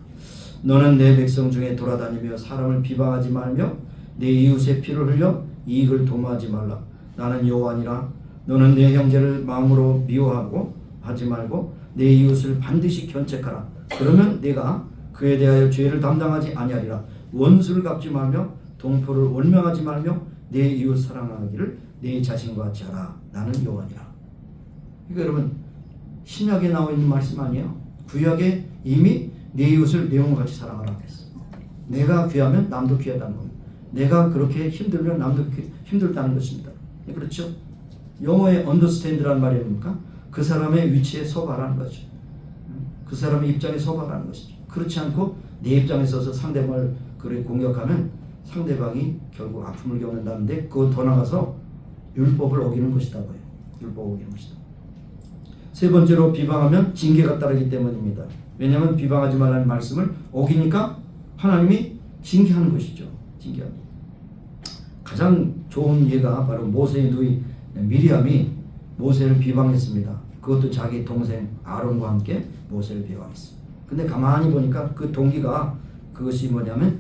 너는 내 백성 중에 돌아다니며 사람을 비방하지 말며 내 이웃의 피를 흘려 이익을 도모하지 말라. 나는 여호와니라. 너는 내 형제를 마음으로 미워하고 하지 말고 내 이웃을 반드시 견책하라. 그러면 내가 그에 대하여 죄를 담당하지 아니하리라. 원수를 갚지 말며 동포를 원망하지 말며 내 이웃 사랑하기를 내 자신과 같이 하라. 나는 여호와니라. 그러니까 여러분 신약에 나와 있는 말씀 아니에요. 구약에 이미 내 이웃을 내 몸과 같이 사랑하라고 했어요. 내가 귀하면 남도 귀하다는 겁니다. 내가 그렇게 힘들면 남도 힘들다는 것입니다. 그렇죠? 영어의 understand라는 말이 뭡니까? 그 사람의 위치에 서봐라는 거죠. 그 사람의 입장에 서봐라는 것이죠. 그렇지 않고 내 입장에 서서 상대방을 그렇게 공격하면 상대방이 결국 아픔을 겪는다는데 그거 더 나가서 율법을 어기는 것이다고요. 율법을 어기는 것이다. 세 번째로 비방하면 징계가 따르기 때문입니다. 왜냐하면 비방하지 말라는 말씀을 어기니까 하나님이 징계하는 것이죠. 징계합니다. 가장 좋은 예가 바로 모세의 누이 미리암이 모세를 비방했습니다. 그것도 자기 동생 아론과 함께 모세를 비방했습니다. 근데 가만히 보니까 그 동기가 그것이 뭐냐면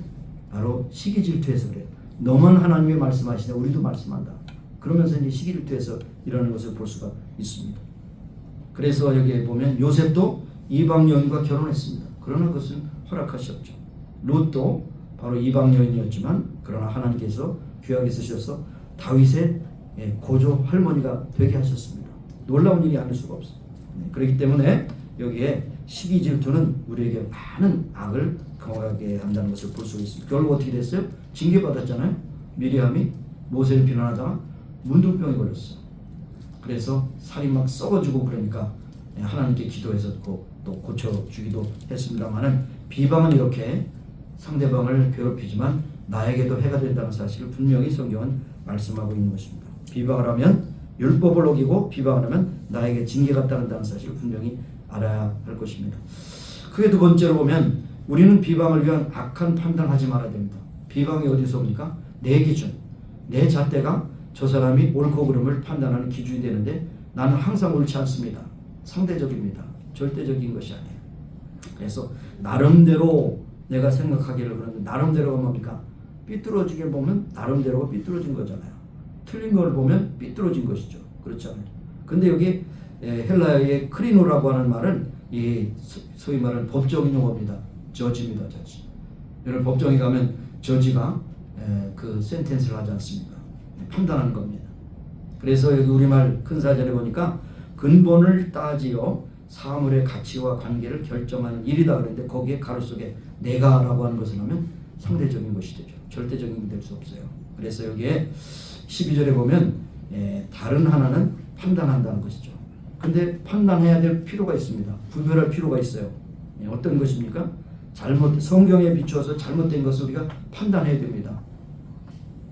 바로 시기 질투해서 그래요. 너만 하나님이 말씀하시네 우리도 말씀한다. 그러면서 이제 시기 질투해서 이러는 것을 볼 수가 있습니다. 그래서 여기에 보면 요셉도 이방 여인과 결혼했습니다. 그러나 그것은 허락하셨죠. 롯도 바로 이방 여인이었지만 그러나 하나님께서 귀하게 쓰셔서 다윗의 고조 할머니가 되게 하셨습니다. 놀라운 일이 아닐 수가 없어요. 그렇기 때문에 여기에 시기 질투는 우리에게 많은 악을 경험하게 한다는 것을 볼 수 있습니다. 결국 어떻게 됐어요? 징계받았잖아요. 미리암이 모세를 비난하다가 문둥병에 걸렸어요. 그래서 살이 막 썩어지고 그러니까 하나님께 기도해서 또 고쳐주기도 했습니다만은 비방은 이렇게 상대방을 괴롭히지만 나에게도 해가 된다는 사실을 분명히 성경은 말씀하고 있는 것입니다. 비방을 하면 율법을 어기고 비방을 하면 나에게 징계가 따른다는 사실을 분명히 알아야 할 것입니다. 그게 두 번째로 보면 우리는 비방을 위한 악한 판단하지 말아야 됩니다. 비방이 어디서 옵니까? 내 기준, 내 잣대가 저 사람이 옳고 그름을 판단하는 기준이 되는데 나는 항상 옳지 않습니다. 상대적입니다. 절대적인 것이 아니에요. 그래서 나름대로 내가 생각하기를 그러는데 나름대로가 뭡니까? 삐뚤어지게 보면 나름대로가 삐뚤어진 거잖아요. 틀린 걸 보면 삐뚤어진 것이죠. 그렇지 않아요? 근데 여기 헬라어의 크리노라고 하는 말은 이 소위 말하는 법적인 용어입니다. 저지입니다. 저지. 여러분 법정에 가면 저지가 그 센텐스를 하지 않습니까? 판단하는 겁니다. 그래서 여기 우리말 큰 사전에 보니까 근본을 따지어 사물의 가치와 관계를 결정하는 일이다 그랬는데 거기에 가로 속에 내가라고 하는 것을 하면 상대적인 것이 되죠. 절대적인 게 될 수 없어요. 그래서 여기에 12절에 보면 다른 하나는 판단한다는 것이죠. 근데 판단해야 될 필요가 있습니다. 구별할 필요가 있어요. 어떤 것입니까? 성경에 비추어서 잘못된 것을 우리가 판단해야 됩니다.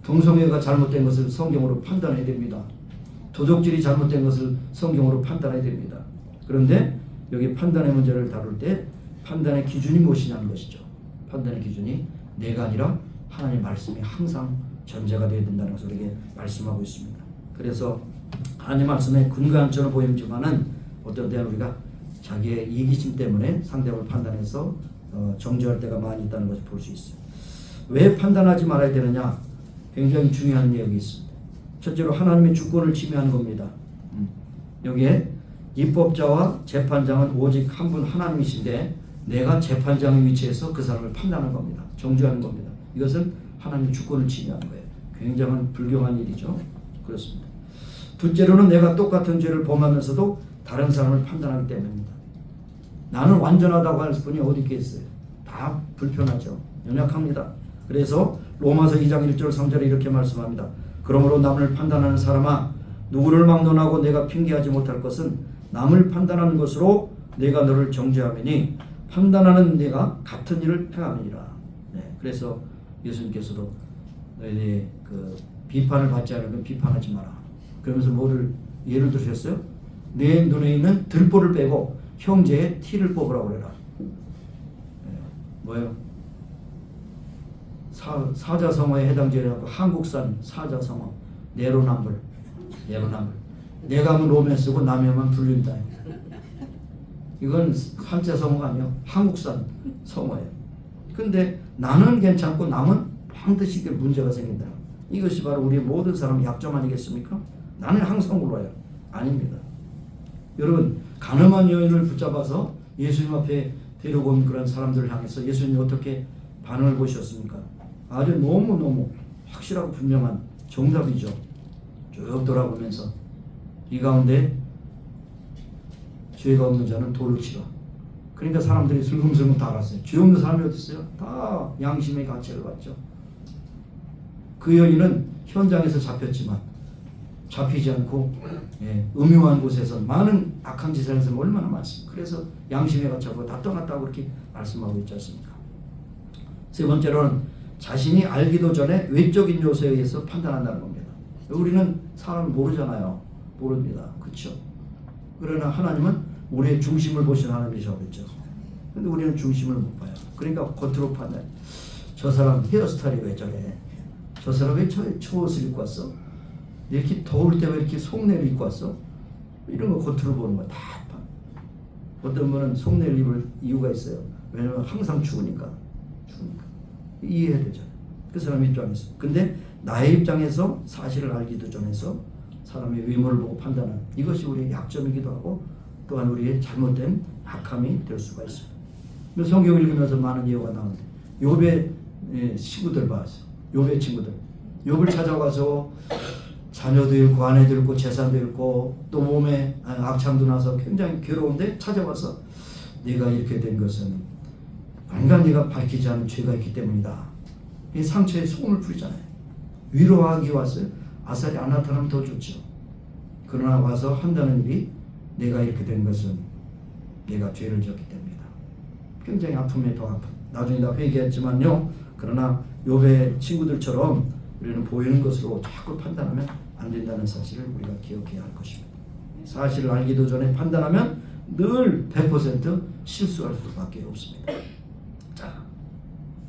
동성애가 잘못된 것을 성경으로 판단해야 됩니다. 도적질이 잘못된 것을 성경으로 판단해야 됩니다. 그런데 여기 판단의 문제를 다룰 때 판단의 기준이 무엇이냐는 것이죠. 판단의 기준이 내가 아니라 하나님의 말씀이 항상 전제가 되어야 된다는 것을 우리에게 말씀하고 있습니다. 그래서 하나님 말씀에 근거한 점을 보이지만은 어떤 때는 우리가 자기의 이기심 때문에 상대방을 판단해서 정죄할 때가 많이 있다는 것을 볼 수 있어요. 왜 판단하지 말아야 되느냐? 굉장히 중요한 내용이 있습니다. 첫째로 하나님의 주권을 침해하는 겁니다. 여기에 입법자와 재판장은 오직 한 분 하나님이신데 내가 재판장의 위치에서 그 사람을 판단하는 겁니다. 정죄하는 겁니다. 이것은 하나님의 주권을 침해하는 거예요. 굉장한 불경한 일이죠. 그렇습니다. 둘째로는 내가 똑같은 죄를 범하면서도 다른 사람을 판단하기 때문입니다. 나는 완전하다고 할 분이 어디 있겠어요? 다 불편하죠. 연약합니다. 그래서 로마서 2장 1절 3절에 이렇게 말씀합니다. 그러므로 남을 판단하는 사람아 누구를 막론하고 내가 핑계하지 못할 것은 남을 판단하는 것으로 내가 너를 정죄하매니 판단하는 내가 같은 일을 행함이니라. 네, 그래서 예수님께서도 너희들이 그 비판을 받지 않으면 비판하지 마라. 그러면서 뭐를 예를 들으셨어요? 내 눈에 있는 들보를 빼고 형제의 티를 뽑으라고 그래라. 네, 뭐예요? 사자성어에 해당되는 한국산 사자성어 내로남불. 내가 하면 로맨 쓰고 남이 하면 불륜다. 이건 한자 성어가 아니에요. 한국산 성어예요. 근데 나는 괜찮고 남은 반드시 문제가 생긴다. 이것이 바로 우리 모든 사람 약점 아니겠습니까? 나는 항상 울어요. 아닙니다. 여러분 가늠한 여인을 붙잡아서 예수님 앞에 데려온 그런 사람들을 향해서 예수님이 어떻게 반응을 보셨습니까? 아주 너무너무 확실하고 분명한 정답이죠. 쭉 돌아보면서 이 가운데 죄가 없는 자는 돌을 치라. 그러니까 사람들이 슬금슬금 다 알았어요. 죄 없는 사람이 어디 있어요? 다 양심의 가책을 받죠. 그 여인은 현장에서 잡혔지만 잡히지 않고 음흉한 곳에서 많은 악한 짓을 해서 얼마나 많습니까? 그래서 양심의 가책을 다 떠났다고 그렇게 말씀하고 있지 않습니까? 세 번째로는 자신이 알기도 전에 외적인 요소에 의해서 판단한다는 겁니다. 우리는 사람을 모르잖아요. 모릅니다. 그렇죠? 그러나 하나님은 우리의 중심을 보시는 하나님이시라고 했죠. 근데 우리는 중심을 못 봐요. 그러니까 겉으로 판단. 저 사람 헤어스타일이 왜 저래? 저 사람 왜 저 옷을 입고 왔어? 이렇게 더울 때 왜 이렇게 속내를 입고 왔어? 이런 거 겉으로 보는 거야. 다. 어떤 분은 속내를 입을 이유가 있어요. 왜냐면 항상 추우니까. 이해해야 되잖아요. 그 사람 입장에서. 근데 나의 입장에서 사실을 알기도 전에서 사람의 외모를 보고 판단하는 이것이 우리의 약점이기도 하고 또한 우리의 잘못된 악함이 될 수가 있습니다. 성경을 읽으면서 많은 예화가 나오는데 욥의 친구들 봤어요. 욥의 친구들. 욥을 찾아가서 자녀도 잃고 아내도 잃고 재산도 잃고 또 몸에 악창도 나서 굉장히 괴로운데 찾아와서 네가 이렇게 된 것은 온갖 네가 밝히지 않은 죄가 있기 때문이다. 이 상처에 소금을 뿌리잖아요. 위로하기 왔어요. 아싸리 안 나타나면 더 좋죠. 그러나 와서 한다는 일이 내가 이렇게 된 것은 내가 죄를 지었기 때문이다. 굉장히 아픔에 더 아픔. 나중에 다 회개했지만요. 그러나 욥의 친구들처럼 우리는 보이는 것으로 자꾸 판단하면 안 된다는 사실을 우리가 기억해야 할 것입니다. 사실을 알기도 전에 판단하면 늘 100% 실수할 수밖에 없습니다. 자,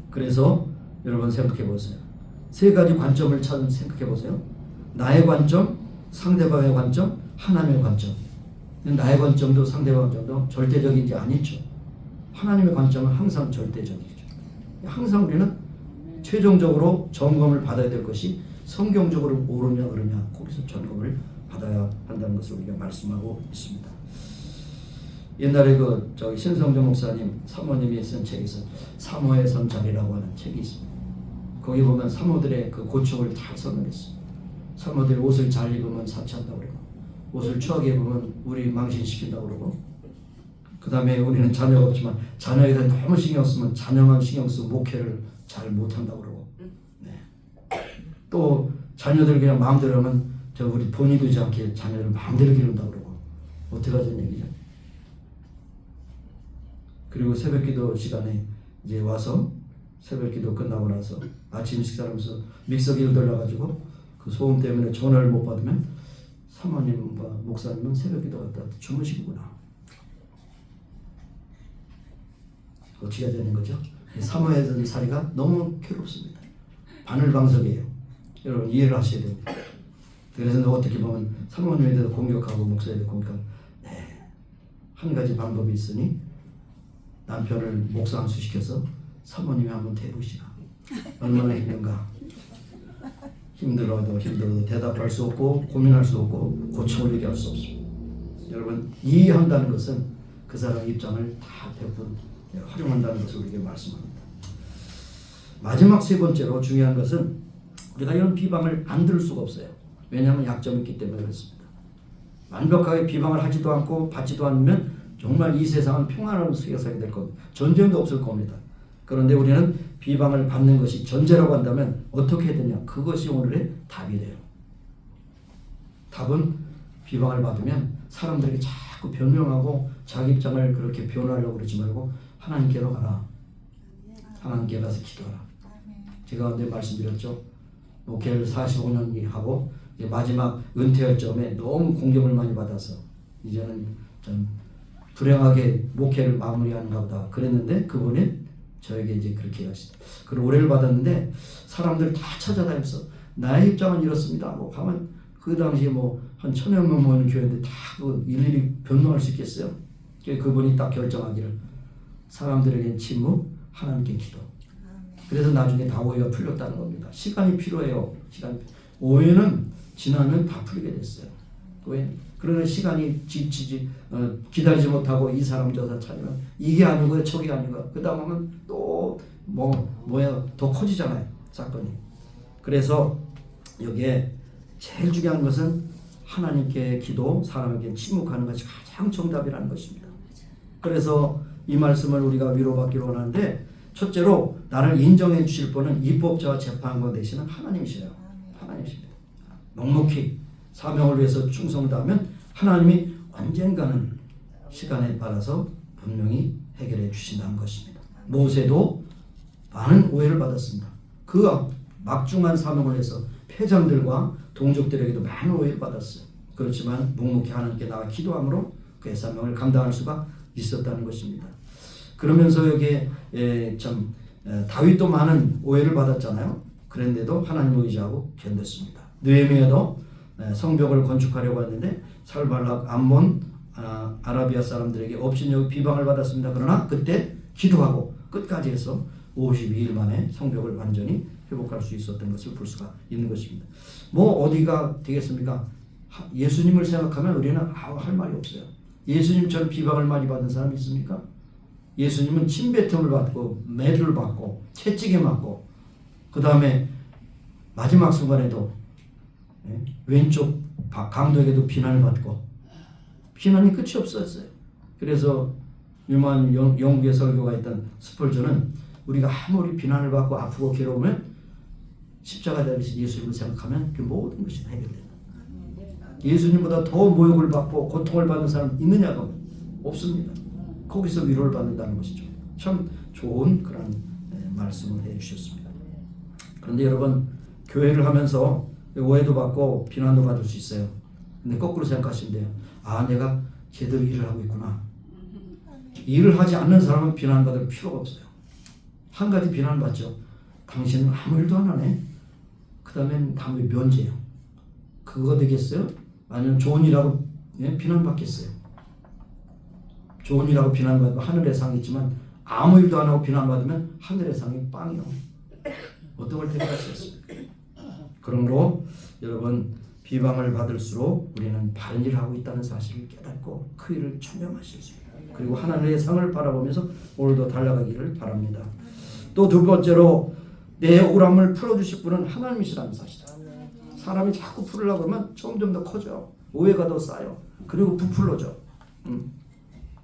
그래서 여러분 생각해 보세요. 세 가지 관점을 생각해 보세요. 나의 관점, 상대방의 관점, 하나님의 관점. 나의 관점도 상대방 관점도 절대적인지 아니죠. 하나님의 관점은 항상 절대적이죠. 항상 우리는 최종적으로 점검을 받아야 될 것이 성경적으로 옳으냐 그러냐 거기서 점검을 받아야 한다는 것을 우리가 말씀하고 있습니다. 옛날에 신성정 목사님 사모님이 쓴 책에서 사모의 선자리라고 하는 책이 있습니다. 거기 보면 사모들의 그 고충을 잘 설명했어요. 사모들이 옷을 잘 입으면 사치한다고 그러고 옷을 추하게 입으면 우리 망신시킨다고 그러고 그 다음에 우리는 자녀가 없지만 자녀에 대해 너무 신경 쓰면 자녀만 신경 쓰고 목회를 잘 못한다고 그러고 또 자녀들 그냥 마음대로 하면 우리 본의 되지 않게 자녀를 마음대로 기른다고 그러고 어떻게 하자는 얘기죠. 그리고 새벽기도 시간에 이제 와서 새벽기도 끝나고 나서 아침 식사하면서 믹서기를 돌려가지고 그 소음 때문에 전화를 못 받으면 사모님과 목사님은 새벽기도 갔다 주무시구나. 어떻게 해야 되는 거죠? 사모의 살이가 너무 괴롭습니다. 바늘방석이에요. 여러분 이해를 하셔야 됩니다. 그래서 어떻게 보면 사모님에 대해서 공격하고 목사에 대해서 공격하고 한 가지 방법이 있으니 남편을 목사 안수시켜서 사모님이 한번 대보시라. 얼마나 힘든가. 힘들어도 대답할 수 없고 고민할 수 없고 고충을 얘기할 수 없습니다. 여러분 이해한다는 것은 그 사람 입장을 다 100% 활용한다는 것을 우리에게 말씀합니다. 마지막 세 번째로 중요한 것은 우리가 이런 비방을 안 들을 수가 없어요. 왜냐하면 약점이 있기 때문에 그렇습니다. 완벽하게 비방을 하지도 않고 받지도 않으면 정말 이 세상은 평안한 세상이 될 겁니다. 전쟁도 없을 겁니다. 그런데 우리는 비방을 받는 것이 전제라고 한다면 어떻게 해야 되냐? 그것이 오늘의 답이 돼요. 답은 비방을 받으면 사람들에게 자꾸 변명하고 자기 입장을 그렇게 변호하려고 그러지 말고 하나님께로 가라. 하나님께 가서 기도하라. 제가 언제 말씀드렸죠? 목회를 45년 하고 마지막 은퇴할 점에 너무 공격을 많이 받아서 이제는 좀 불행하게 목회를 마무리하는가 보다 그랬는데 그분이 저에게 이제 그렇게 하시다. 그런 오해를 받았는데 사람들 다 찾아다녔어. 나의 입장은 이렇습니다. 뭐 가면 그 당시에 뭐 한 1000여 명 모이는 교회인데 다 그 일일이 변명할 수 있겠어요? 그분이 딱 결정하기를 사람들에겐 침묵, 하나님께 기도. 그래서 나중에 다 오해가 풀렸다는 겁니다. 시간이 필요해요. 오해는 지나면 다 풀리게 됐어요. 왜? 그러나 시간이 기다리지 못하고 이 사람 저 사람 찾으면 이게 아니고요, 저게 아니고 그 다음 하면 또 더 커지잖아요, 사건이. 그래서 여기에 제일 중요한 것은 하나님께 기도, 사람에게 침묵하는 것이 가장 정답이라는 것입니다. 그래서 이 말씀을 우리가 위로받기를 원하는데 첫째로 나를 인정해 주실 분은 입법자와 재판관 되시는 하나님이시래요. 하나님이십니다. 넉넉히 사명을 위해서 충성을 다하면 하나님이 언젠가는 시간에 따라서 분명히 해결해 주신다는 것입니다. 모세도 많은 오해를 받았습니다. 그 막중한 사명을 해서 패장들과 동족들에게도 많은 오해를 받았어요. 그렇지만 묵묵히 하나님께 나가 기도함으로 그의 사명을 감당할 수가 있었다는 것입니다. 그러면서 여기에 다윗도 많은 오해를 받았잖아요. 그런데도 하나님을 의지하고 견뎠습니다. 느헤미야도 성벽을 건축하려고 했는데 살발락, 암몬, 아라비아 사람들에게 업신여기 비방을 받았습니다. 그러나 그때 기도하고 끝까지 해서 52일 만에 성벽을 완전히 회복할 수 있었던 것을 볼 수가 있는 것입니다. 뭐 어디가 되겠습니까? 예수님을 생각하면 우리는 할 말이 없어요. 예수님처럼 비방을 많이 받은 사람이 있습니까? 예수님은 침뱉음을 받고 매를 받고 채찍에 맞고 그 다음에 마지막 순간에도 왼쪽 강도에게도 비난을 받고 비난이 끝이 없었어요. 그래서 유명한 영국의 설교가 있던 스펄전은 우리가 아무리 비난을 받고 아프고 괴로우면 십자가 대신 예수님을 생각하면 그 모든 것이 해결된다. 예수님보다 더 모욕을 받고 고통을 받는 사람 있느냐고 없습니다. 거기서 위로를 받는다는 것이죠. 참 좋은 그런 말씀을 해주셨습니다. 그런데 여러분 교회를 하면서 오해도 받고 비난도 받을 수 있어요. 근데 거꾸로 생각하시면 돼요. 내가 제대로 일을 하고 있구나. 일을 하지 않는 사람은 비난받을 필요가 없어요. 한 가지 비난받죠. 당신은 아무 일도 안 하네. 그 다음엔 다음에 면제요. 그거 되겠어요? 아니면 좋은 일하고 비난받겠어요? 좋은 일하고 비난받으면 하늘의 상이 있지만 아무 일도 안 하고 비난받으면 하늘의 상이 빵이요. 어떤 걸 택하시겠습니까? 그러므로 여러분 비방을 받을수록 우리는 바른 일을 하고 있다는 사실을 깨닫고 그 일을 천명하실 수 있습니다. 그리고 하나님의 상을 바라보면서 오늘도 달려가기를 바랍니다. 또 두 번째로 내 억울함을 풀어주실 분은 하나님이시라는 사실이다. 사람이 자꾸 풀으려고 하면 점점 더 커져. 오해가 더 쌓여. 그리고 부풀러져.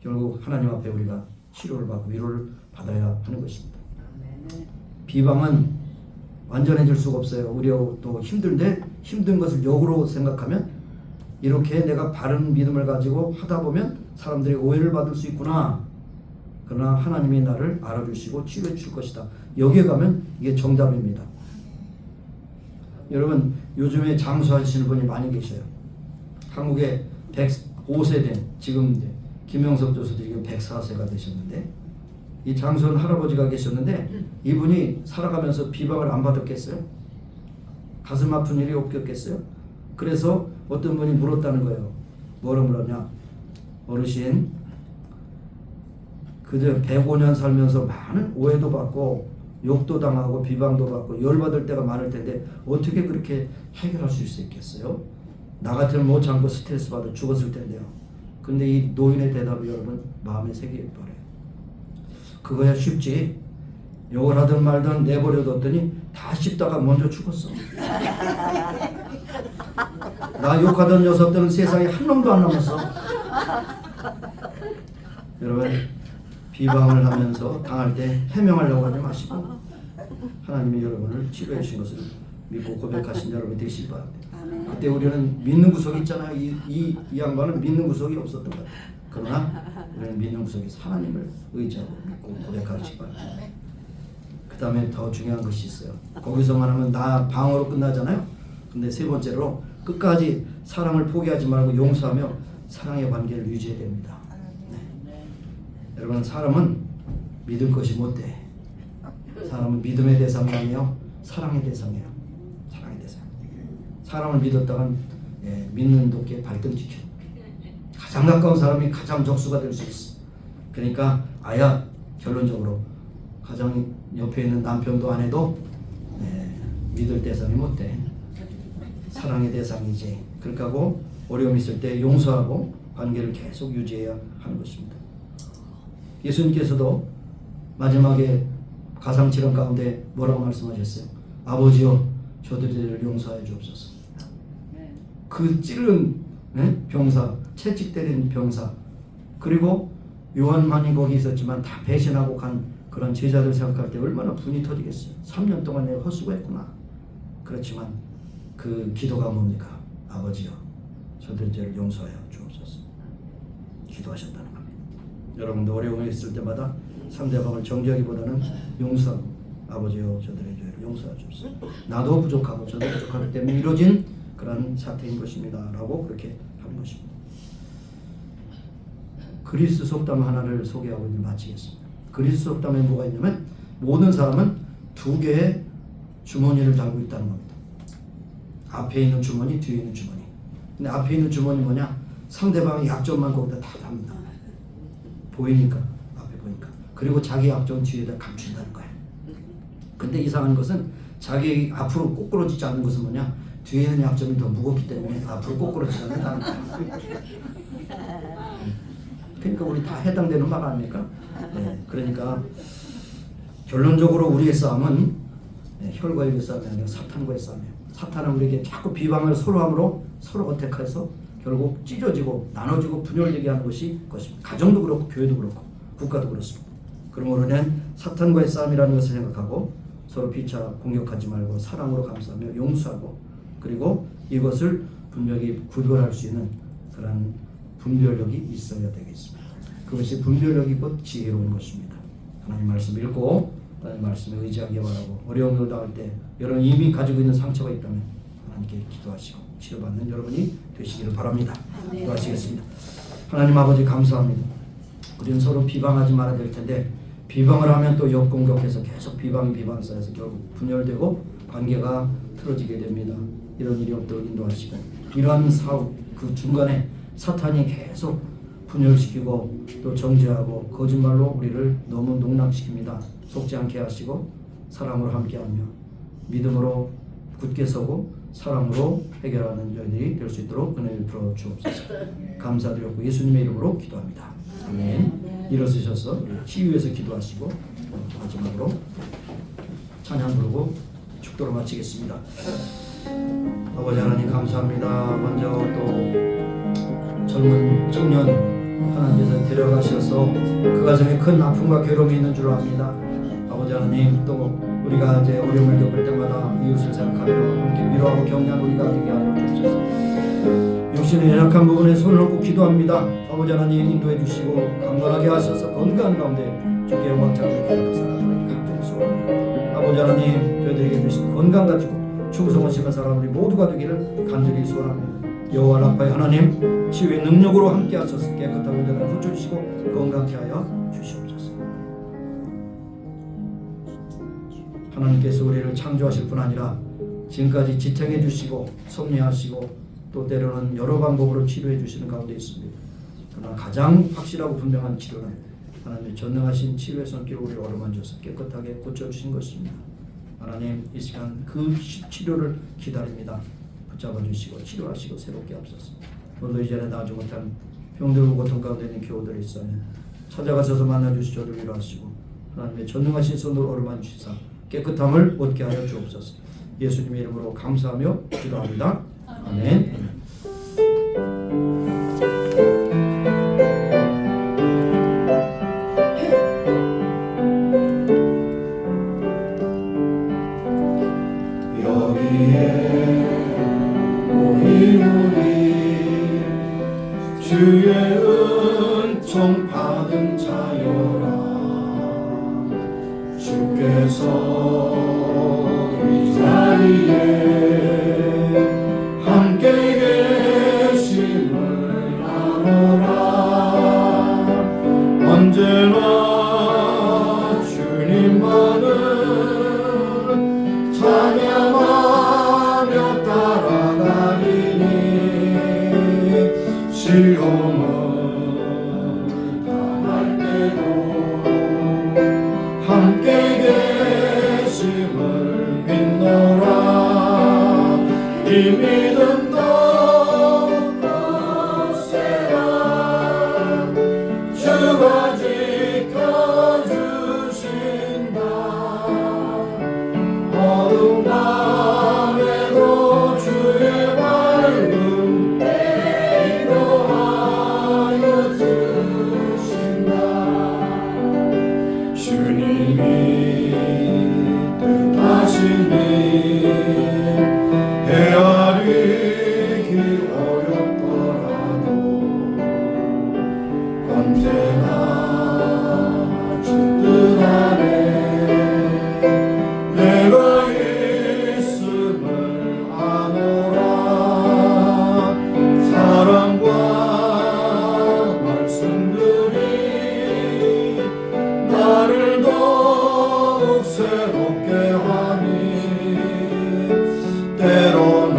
결국 하나님 앞에 우리가 치료를 받고 위로를 받아야 하는 것입니다. 비방은 완전해질 수가 없어요. 우리가 또 힘든데 힘든 것을 역으로 생각하면 이렇게 내가 바른 믿음을 가지고 하다 보면 사람들이 오해를 받을 수 있구나. 그러나 하나님이 나를 알아주시고 치료해 줄 것이다. 여기에 가면 이게 정답입니다. 여러분 요즘에 장수하시는 분이 많이 계셔요. 한국에 105세 된 지금 김영석 교수도 지금 104세가 되셨는데 이 장수한 할아버지가 계셨는데 이분이 살아가면서 비방을 안 받았겠어요? 가슴 아픈 일이 없겠어요? 그래서 어떤 분이 물었다는 거예요. 뭐라 물었냐? 어르신, 그저 105년 살면서 많은 오해도 받고 욕도 당하고 비방도 받고 열받을 때가 많을 텐데 어떻게 그렇게 해결할 수 있겠어요? 나 같으면 못 참고 스트레스 받아 죽었을 텐데요. 근데 이 노인의 대답을 여러분 마음에 새기길 바래요. 그거야 쉽지. 욕을 하든 말든 내버려뒀더니 다 씹다가 먼저 죽었어. 나 욕하던 녀석들은 세상에 한 놈도 안 남았어. 여러분, 비방을 하면서 당할 때 해명하려고 하지 마시고 하나님이 여러분을 치료해 주신 것을 믿고 고백하신 여러분 되시기 바랍니다. 그때 우리는 믿는 구석이 있잖아요. 이 양반은 믿는 구석이 없었던 것 같아요. 그러나 우리는 믿는 구석이 하나님을 의지하고 믿고 고백하시기 바랍니다. 그 다음에 더 중요한 것이 있어요. 거기서만 하면 나 방어로 끝나잖아요. 근데 세 번째로 끝까지 사랑을 포기하지 말고 용서하며 사랑의 관계를 유지해야 됩니다. 네. 여러분, 사람은 믿을 것이 못 돼. 사람은 믿음의 대상이 아니에요. 사랑의 대상이에요. 사랑의 대상. 사람을 믿었다간 믿는 도끼에 발등 찍혀. 가장 가까운 사람이 가장 적수가 될 수 있어. 그러니까 아야 결론적으로 가장 옆에 있는 남편도 아내도 믿을 대상이 못 돼. 사랑의 대상이지. 그러니까 어려움이 있을 때 용서하고 관계를 계속 유지해야 하는 것입니다. 예수님께서도 마지막에 가상칠언 가운데 뭐라고 말씀하셨어요? 아버지여 저들을 용서하여 주옵소서. 그 찔른 병사, 채찍 때린 병사, 그리고 요한만이 거기 있었지만 다 배신하고 간 그런 제자들 생각할 때 얼마나 분이 터지겠어요. 3년 동안 내가 헛수고했구나. 그렇지만 그 기도가 뭡니까? 아버지여 저들 죄를 용서하여 주옵소서. 기도하셨다는 겁니다. 여러분도 어려움이 있을 때마다 상대방을 정죄하기보다는 용서하고 아버지여 저들의 죄를 용서하여 주옵소서. 나도 부족하고 저도 부족하기 때문에 이루어진 그런 사태인 것입니다 라고 그렇게 하는 것입니다. 그리스 속담 하나를 소개하고 이제 마치겠습니다. 그리스 속담에 뭐가 있냐면 모든 사람은 두 개의 주머니를 달고 있다는 겁니다. 앞에 있는 주머니, 뒤에 있는 주머니. 근데 앞에 있는 주머니 뭐냐? 상대방의 약점만 거기다 다 답니다. 보이니까, 앞에 보니까. 그리고 자기 약점 뒤에다 감춘다는 거예요. 근데 이상한 것은 자기 앞으로 꼬꾸러지지 않는 것은 뭐냐? 뒤에 있는 약점이 더 무겁기 때문에 앞으로 꼬꾸러지지 않는다는 거예요. 그러니까 우리 다 해당되는 말 아닙니까? 그러니까 결론적으로 우리의 싸움은 혈과의 싸움이 아니라 사탄과의 싸움이에요. 사탄은 우리에게 자꾸 비방을 서로 함으로 서로 어택해서 결국 찢어지고 나눠지고 분열되게 하는 것이 것입니다. 가정도 그렇고 교회도 그렇고 국가도 그렇습니다. 그러므로 우리는 사탄과의 싸움이라는 것을 생각하고 서로 피차 공격하지 말고 사랑으로 감싸며 용서하고 그리고 이것을 분명히 구별할 수 있는 그런 분별력이 있어야 되겠습니다. 그것이 분별력이 곧 지혜로운 것입니다. 하나님 말씀 읽고 하나님 말씀에 의지하기 바라고 어려움을 당할 때 여러분 이미 가지고 있는 상처가 있다면 하나님께 기도하시고 치료받는 여러분이 되시기를 바랍니다. 기도하시겠습니다. 하나님 아버지 감사합니다. 우리는 서로 비방하지 말아야 될 텐데 비방을 하면 또 역공격해서 계속 비방 쌓여서 결국 분열되고 관계가 틀어지게 됩니다. 이런 일이 없도록 인도하시고 이러한 사업 그 중간에 사탄이 계속 분열시키고 또 정죄하고 거짓말로 우리를 너무 농락시킵니다. 속지 않게 하시고 사랑으로 함께하며 믿음으로 굳게 서고 사랑으로 해결하는 저희들이 될 수 있도록 은혜를 풀어 주옵소서. 감사드렸고 예수님의 이름으로 기도합니다. 아멘. 일어서셔서 치유해서 기도하시고 마지막으로 찬양 부르고 축도로 마치겠습니다. 아버지 하나님 감사합니다. 먼저 또 젊은 청년 하나님께서 데려가셔서 그 가정에 큰 아픔과 괴로움이 있는 줄 압니다. 아버지 하나님 또 우리가 이제 어려움을 겪을 때마다 이웃을 생각하며 함께 위로하고 격려하는 우리가 되게 하여 주옵소서. 육신의 연약한 부분에 손을 얹고 기도합니다. 아버지 하나님 인도해 주시고 강건하게 하셔서 건강한 가운데 주께 영광 찬송을 살아가는 간절히 소원합니다. 아버지 하나님 저희들에게 주신 건강 가지고 충성하시는 사람 우리 모두가 되기를 간절히 소원합니다. 여호와 라파의 하나님 치유의 능력으로 함께 하셔서 깨끗하고 온전한 고쳐 주시고 건강케 하여 주시옵소서. 하나님께서 우리를 창조하실 뿐 아니라 지금까지 지탱해 주시고 섭리하시고 또 때로는 여러 방법으로 치료해 주시는 가운데 있습니다. 그러나 가장 확실하고 분명한 치료는 하나님의 전능하신 치료의 손길로 우리를 어루만져서 깨끗하게 고쳐주신 것입니다. 하나님 이 시간 그 치료를 기다립니다. 붙잡아 주시고 치료하시고 새롭게 하옵소서. 오늘도 이전에 나아지 못한 병들고 고통 가운데 있는 교우들이 있으면 찾아가셔서 만나주시고 저를 위로하시고 하나님의 전능하신 손으로 어루만지시사 깨끗함을 얻게 하여 주옵소서. 예수님의 이름으로 감사하며 기도합니다. 아멘. 주의 은총 받은 자여라. 주께서 이 자리에 함께 계심을 알아라. 언제나 주님만을 찬양하며 따라가리니 시험을 당할 때도 함께 계심을 믿노라. 이 믿음 더욱 굳세라. 주가 지켜주신다. 어두운 밤에도 주의 밝음 주님이 뜻하시니 헤아리기 어렵더라도 언제나 주 뜻 안에 내가 있음을 아노라. 사랑과 말씀들이 나를 더욱 새롭게 하니 때로는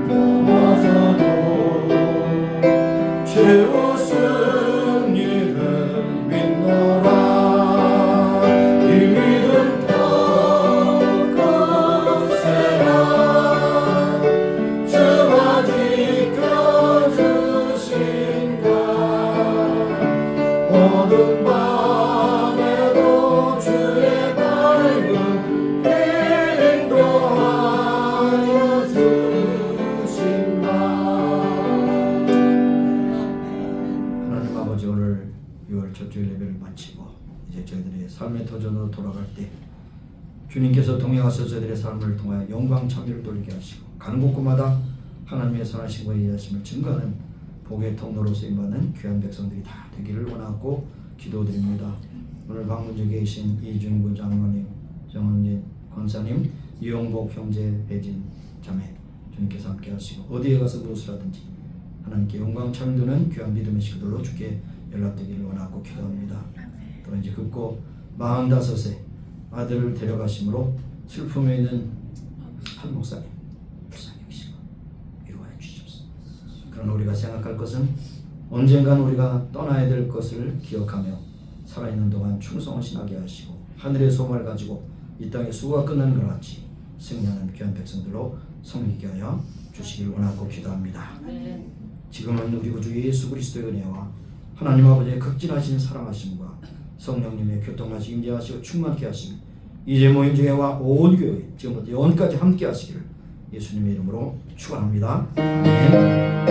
넘어져도 최우승 일을 믿노라. 이 믿음 더욱 굳세라. 주가 지켜주신다. 어둠 밤에도 주의 밝은 인도하여 주신다. 하나님 아버지 오늘 6월 첫 주일 예배를 마치고 이제 저희들의 삶의 터전으로 돌아갈 때 주님께서 동행하셔서 저희들의 삶을 통하여 영광 참여를 돌리게 하시고 가는 곳곳마다 하나님의 선하신 것에 의하심을 증거하는 복의 통로로 쓰임받는 귀한 백성들이 다 되기를 원하고 기도드립니다. 오늘 방문지에 계신 이준구 장로님, 정은진 권사님, 이용복 형제, 배진 자매 주님께서 함께 하시고 어디에 가서 무엇을 하든지 하나님께 영광 참여되는 귀한 믿음의 식구들로 주께 연락되기를 원하고 기도합니다. 또 이제 급고 45세 아들을 데려가심으로 슬픔에 있는 한 목사님 불쌍히 여기시고 위로하여 주시옵소서. 그러나 우리가 생각할 것은 언젠간 우리가 떠나야 될 것을 기억하며 살아있는 동안 충성을 신하게 하시고 하늘의 소망을 가지고 이 땅의 수고가 끝나는 것 같이 승리하는 귀한 백성들로 섬기게 하여 주시길 원하고 기도합니다. 지금은 우리 구주 예수 그리스도의 은혜와 하나님 아버지의 극진하신 사랑하심과 성령님의 교통하시 임재하시고 충만케 하심이 이제 모인 중에와 온 교회 지금부터 영원까지 함께 하시기를 예수님의 이름으로 축원합니다. 아멘.